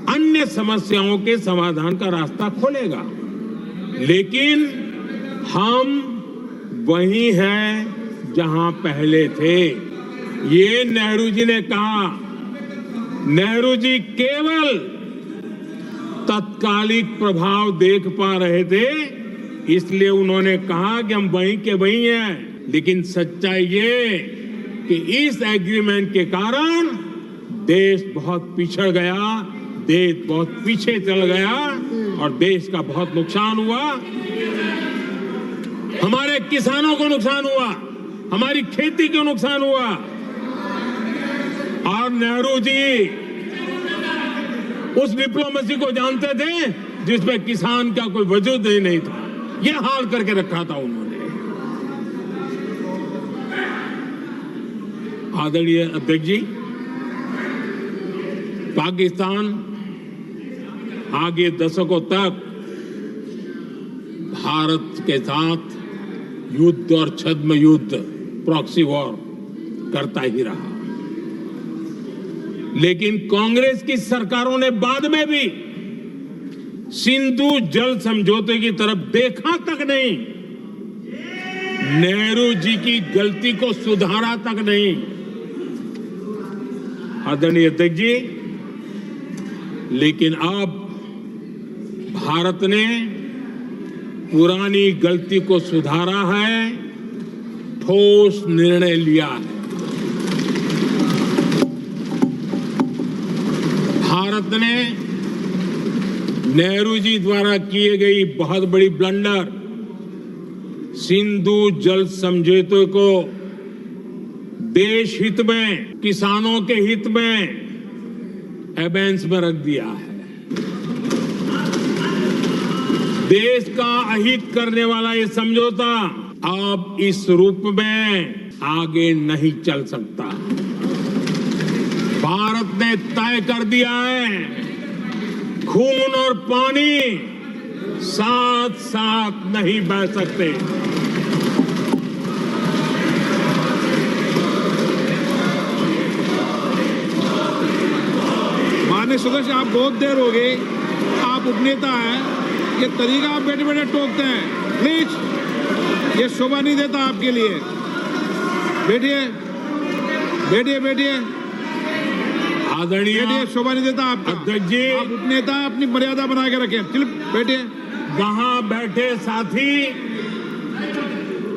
अन्य समस्याओं के समाधान का रास्ता खोलेगा, लेकिन हम वहीं हैं जहां पहले थे। ये नेहरू जी ने कहा। नेहरू जी केवल तत्कालिक प्रभाव देख पा रहे थे, इसलिए उन्होंने कहा कि हम वहीं के वहीं हैं। लेकिन सच्चाई ये कि इस एग्रीमेंट के कारण देश बहुत पिछड़ गया, देश बहुत पीछे चल गया और देश का बहुत नुकसान हुआ। हमारे किसानों को नुकसान हुआ, हमारी खेती को नुकसान हुआ। और नेहरू जी उस डिप्लोमेसी को जानते थे जिसमें किसान का कोई वजूद ही नहीं था। यह हाल करके रखा था उन्होंने। आदरणीय अध्यक्ष जी, पाकिस्तान आगे दशकों तक भारत के साथ युद्ध और छद्म युद्ध, प्रॉक्सी वॉर करता ही रहा। लेकिन कांग्रेस की सरकारों ने बाद में भी सिंधु जल समझौते की तरफ देखा तक नहीं, नेहरू जी की गलती को सुधारा तक नहीं। आदरणीय अध्यक्ष जी, लेकिन अब भारत ने पुरानी गलती को सुधारा है, ठोस निर्णय लिया है। भारत ने नेहरू जी द्वारा किए गई बहुत बड़ी ब्लंडर, सिंधु जल समझौते को देश हित में, किसानों के हित में एबेंस में रख दिया है। देश का अहित करने वाला ये समझौता अब इस रूप में आगे नहीं चल सकता। भारत ने तय कर दिया है, खून और पानी साथ साथ नहीं बह सकते। माननीय सदस्य, आप बहुत देर हो गई, आप उपनेता हैं, ये तरीका आप बैठे बैठे टोकते हैं, प्लीज, ये शोभा नहीं देता आपके लिए। बैठिए बैठिए बैठिए आदरणीय बैठिए, शोभा नहीं देता आपका। अध्यक्ष जी, आप उपनेता हैं, अपनी मर्यादा बना के रखें। चलिए बैठिए। वहां बैठे साथी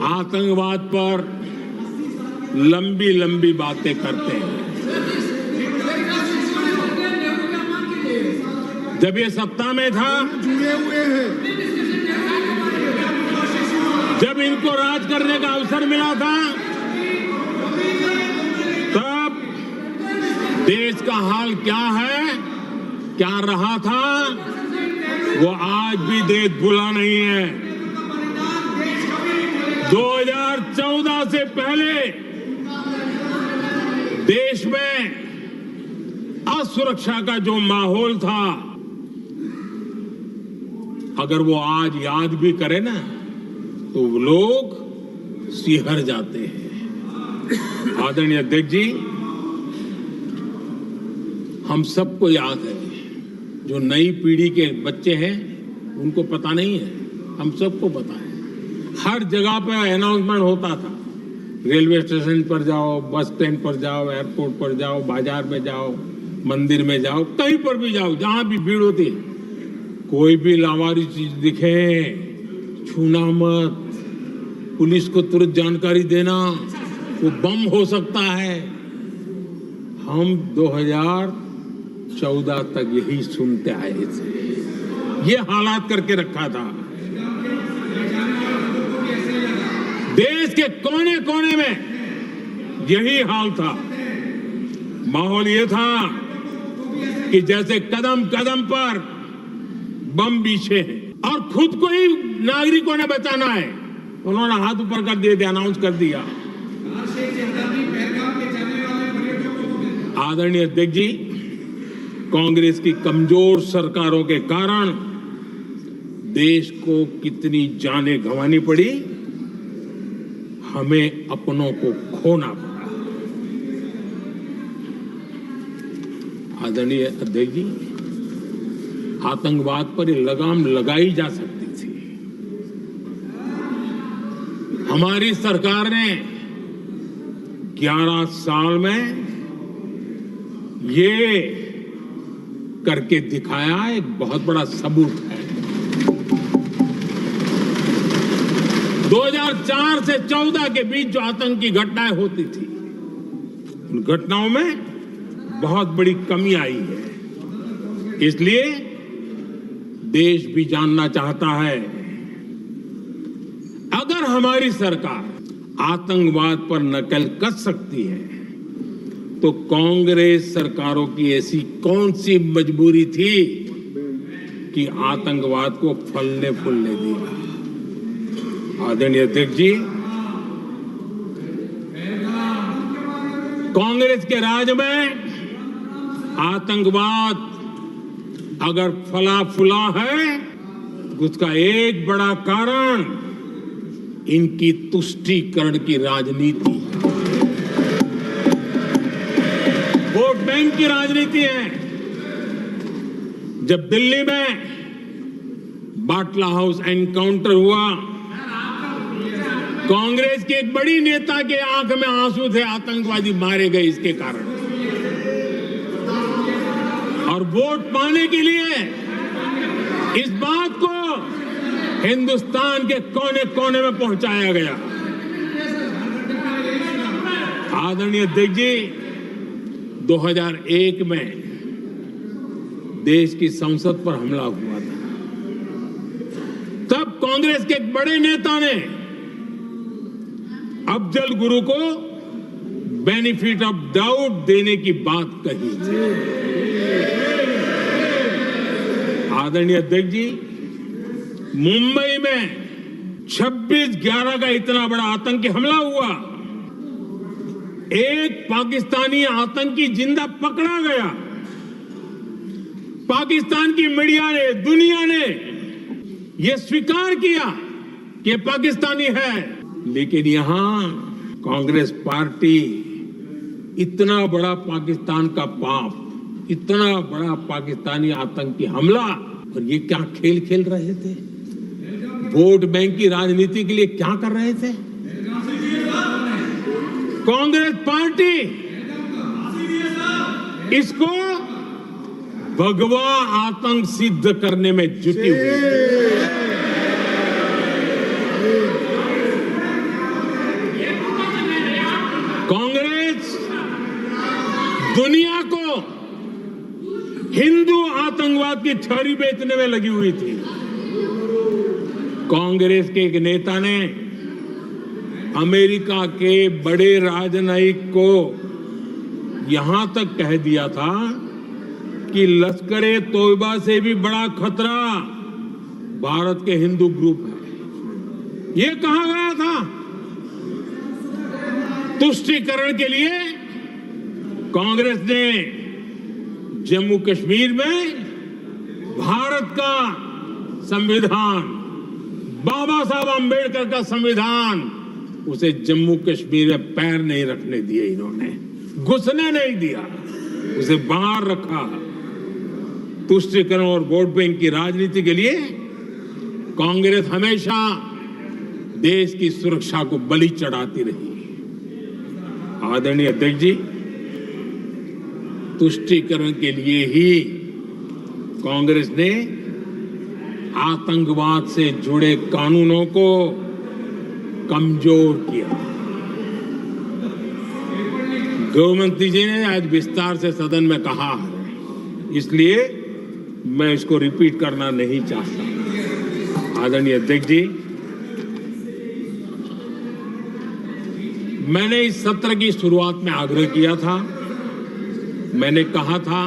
आतंकवाद पर लंबी लंबी बातें करते हैं। जब ये सत्ता में था, जुड़े हुए हैं। जब इनको राज करने का अवसर मिला था, तब देश का हाल क्या है, क्या रहा था, वो आज भी देश भुला नहीं है। 2014 से पहले देश में असुरक्षा का जो माहौल था, अगर वो आज याद भी करे ना, तो लोग सिहर जाते हैं। आदरणीय अध्यक्ष जी, हम सबको याद है, जो नई पीढ़ी के बच्चे हैं उनको पता नहीं है, हम सबको पता है। हर जगह पे अनाउंसमेंट होता था, रेलवे स्टेशन पर जाओ, बस स्टैंड पर जाओ, एयरपोर्ट पर जाओ, बाजार में जाओ, मंदिर में जाओ, कहीं पर भी जाओ, जहां भी भीड़ होती है, कोई भी लावारिस चीज दिखे छूना मत, पुलिस को तुरंत जानकारी देना, वो बम हो सकता है। हम 2014 तक यही सुनते आए थे, ये हालात करके रखा था। देश के कोने कोने में यही हाल था। माहौल ये था कि जैसे कदम कदम पर बम बिछे हैं और खुद को ही नागरिकों ने बचाना है। उन्होंने हाथ ऊपर कर दिए थे, अनाउंस कर दिया। आदरणीय अध्यक्ष जी, कांग्रेस की कमजोर सरकारों के कारण देश को कितनी जानें गंवानी पड़ी, हमें अपनों को खोना पड़ा। आदरणीय अध्यक्ष जी, आतंकवाद पर ये लगाम लगाई जा सकती थी। हमारी सरकार ने 11 साल में ये करके दिखाया, एक बहुत बड़ा सबूत है। 2004 से 14 के बीच जो आतंकी घटनाएं होती थी, उन घटनाओं में बहुत बड़ी कमी आई है। इसलिए देश भी जानना चाहता है, अगर हमारी सरकार आतंकवाद पर नकेल कस सकती है, तो कांग्रेस सरकारों की ऐसी कौन सी मजबूरी थी कि आतंकवाद को फलने फूलने दिया। आदरणीय अध्यक्ष जी, कांग्रेस के राज में आतंकवाद अगर फला फूला है, उसका एक बड़ा कारण इनकी तुष्टीकरण की राजनीति, वोट बैंक की राजनीति है। जब दिल्ली में बाटला हाउस एनकाउंटर हुआ, कांग्रेस के एक बड़ी नेता के आंख में आंसू थे, आतंकवादी मारे गए इसके कारण। और वोट पाने के लिए इस बात को हिंदुस्तान के कोने कोने में पहुंचाया गया। आदरणीय अध्यक्ष जी, 2001 में देश की संसद पर हमला हुआ था। तब कांग्रेस के एक बड़े नेता ने अफजल गुरु को बेनिफिट ऑफ डाउट देने की बात कही थी। आदरणीय अध्यक्ष जी, मुंबई में 26/11 का इतना बड़ा आतंकी हमला हुआ, एक पाकिस्तानी आतंकी जिंदा पकड़ा गया। पाकिस्तान की मीडिया ने, दुनिया ने यह स्वीकार किया कि पाकिस्तानी है, लेकिन यहां कांग्रेस पार्टी इतना बड़ा पाकिस्तान का पाप, इतना बड़ा पाकिस्तानी आतंकी हमला, और ये क्या खेल खेल रहे थे? वोट बैंक की राजनीति के लिए क्या कर रहे थे? कांग्रेस पार्टी इसको भगवा आतंक सिद्ध करने में जुटी हुई है। कांग्रेस दुनिया को हिंदू आतंकवाद की छड़ी बेचने में लगी हुई थी। कांग्रेस के एक नेता ने अमेरिका के बड़े राजनयिक को यहां तक कह दिया था कि लश्कर-ए-तोयबा से भी बड़ा खतरा भारत के हिंदू ग्रुप है। यह कहा गया था। तुष्टीकरण के लिए कांग्रेस ने जम्मू कश्मीर में भारत का संविधान, बाबा साहब अंबेडकर का संविधान, उसे जम्मू कश्मीर में पैर नहीं रखने दिए। इन्होंने घुसने नहीं दिया, उसे बाहर रखा। तुष्टीकरण और वोट बैंक की राजनीति के लिए कांग्रेस हमेशा देश की सुरक्षा को बलि चढ़ाती रही। आदरणीय अध्यक्ष जी, तुष्टीकरण के लिए ही कांग्रेस ने आतंकवाद से जुड़े कानूनों को कमजोर किया। गृहमंत्री जी ने आज विस्तार से सदन में कहा है, इसलिए मैं इसको रिपीट करना नहीं चाहता। आदरणीय अध्यक्ष जी, मैंने इस सत्र की शुरुआत में आग्रह किया था, मैंने कहा था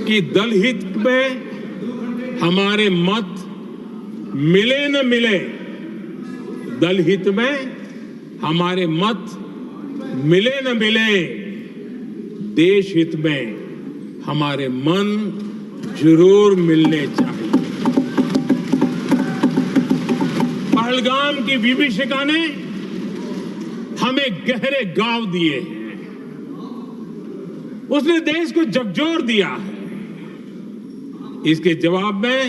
कि दल हित में हमारे मत मिले न मिले, दल हित में हमारे मत मिले न मिले, देश हित में हमारे मन जरूर मिलने चाहिए। पहलगाम की विभीषिका ने हमें गहरे घाव दिए हैं, उसने देश को झकझोर दिया है। इसके जवाब में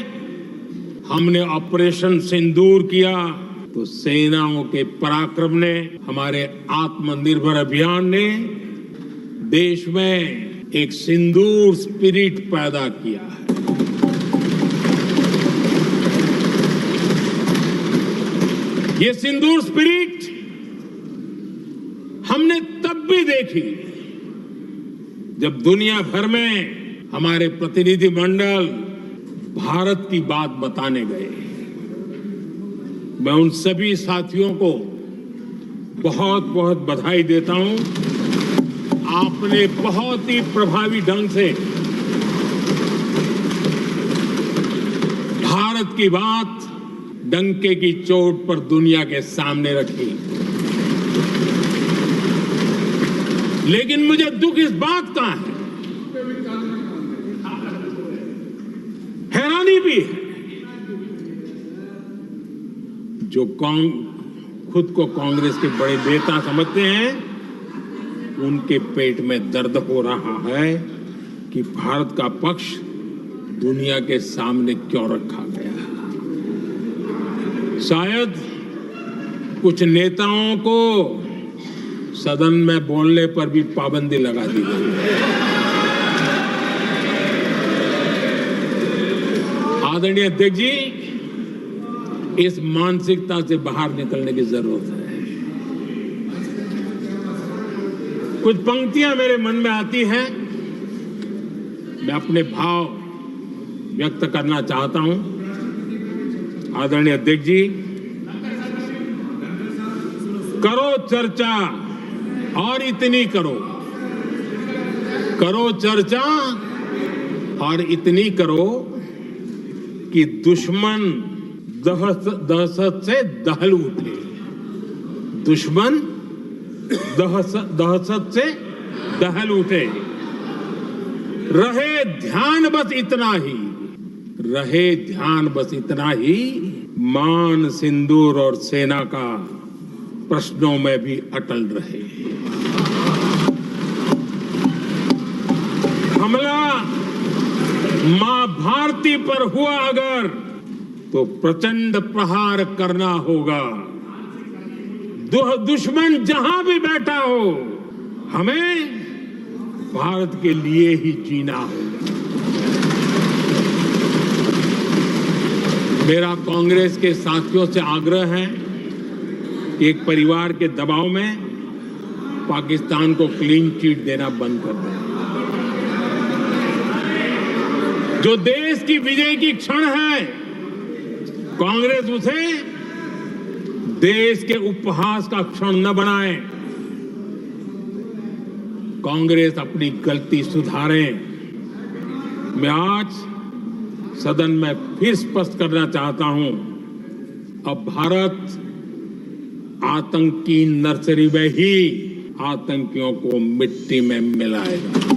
हमने ऑपरेशन सिंदूर किया, तो सेनाओं के पराक्रम ने, हमारे आत्मनिर्भर अभियान ने देश में एक सिंदूर स्पिरिट पैदा किया है। ये सिंदूर स्पिरिट हमने तब भी देखी जब दुनिया भर में हमारे प्रतिनिधि मंडल भारत की बात बताने गए। मैं उन सभी साथियों को बहुत बहुत बधाई देता हूं। आपने बहुत ही प्रभावी ढंग से भारत की बात डंके की चोट पर दुनिया के सामने रखी। लेकिन मुझे दुख इस बात का है, हैरानी भी है, जो खुद को कांग्रेस के बड़े नेता समझते हैं, उनके पेट में दर्द हो रहा है कि भारत का पक्ष दुनिया के सामने क्यों रखा गया। शायद कुछ नेताओं को सदन में बोलने पर भी पाबंदी लगा दी गई है। आदरणीय अध्यक्ष जी, इस मानसिकता से बाहर निकलने की जरूरत है। कुछ पंक्तियां मेरे मन में आती हैं, मैं अपने भाव व्यक्त करना चाहता हूं। आदरणीय अध्यक्ष जी, करो चर्चा और इतनी करो, करो चर्चा और इतनी करो कि दुश्मन दहशत से दहल उठे। दुश्मन दहशत से दहल उठे। रहे ध्यान बस इतना ही, रहे ध्यान बस इतना ही, मान सिंदूर और सेना का प्रश्नों में भी अटल रहे। हमला मां भारती पर हुआ अगर, तो प्रचंड प्रहार करना होगा। दुश्मन जहां भी बैठा हो, हमें भारत के लिए ही जीना होगा। मेरा कांग्रेस के साथियों से आग्रह है कि एक परिवार के दबाव में पाकिस्तान को क्लीन चिट देना बंद कर दें। जो देश की विजय की क्षण है, कांग्रेस उसे देश के उपहास का क्षण न बनाए। कांग्रेस अपनी गलती सुधारे। मैं आज सदन में फिर स्पष्ट करना चाहता हूं, अब भारत आतंकी नर्सरी में ही आतंकियों को मिट्टी में मिलाएगा।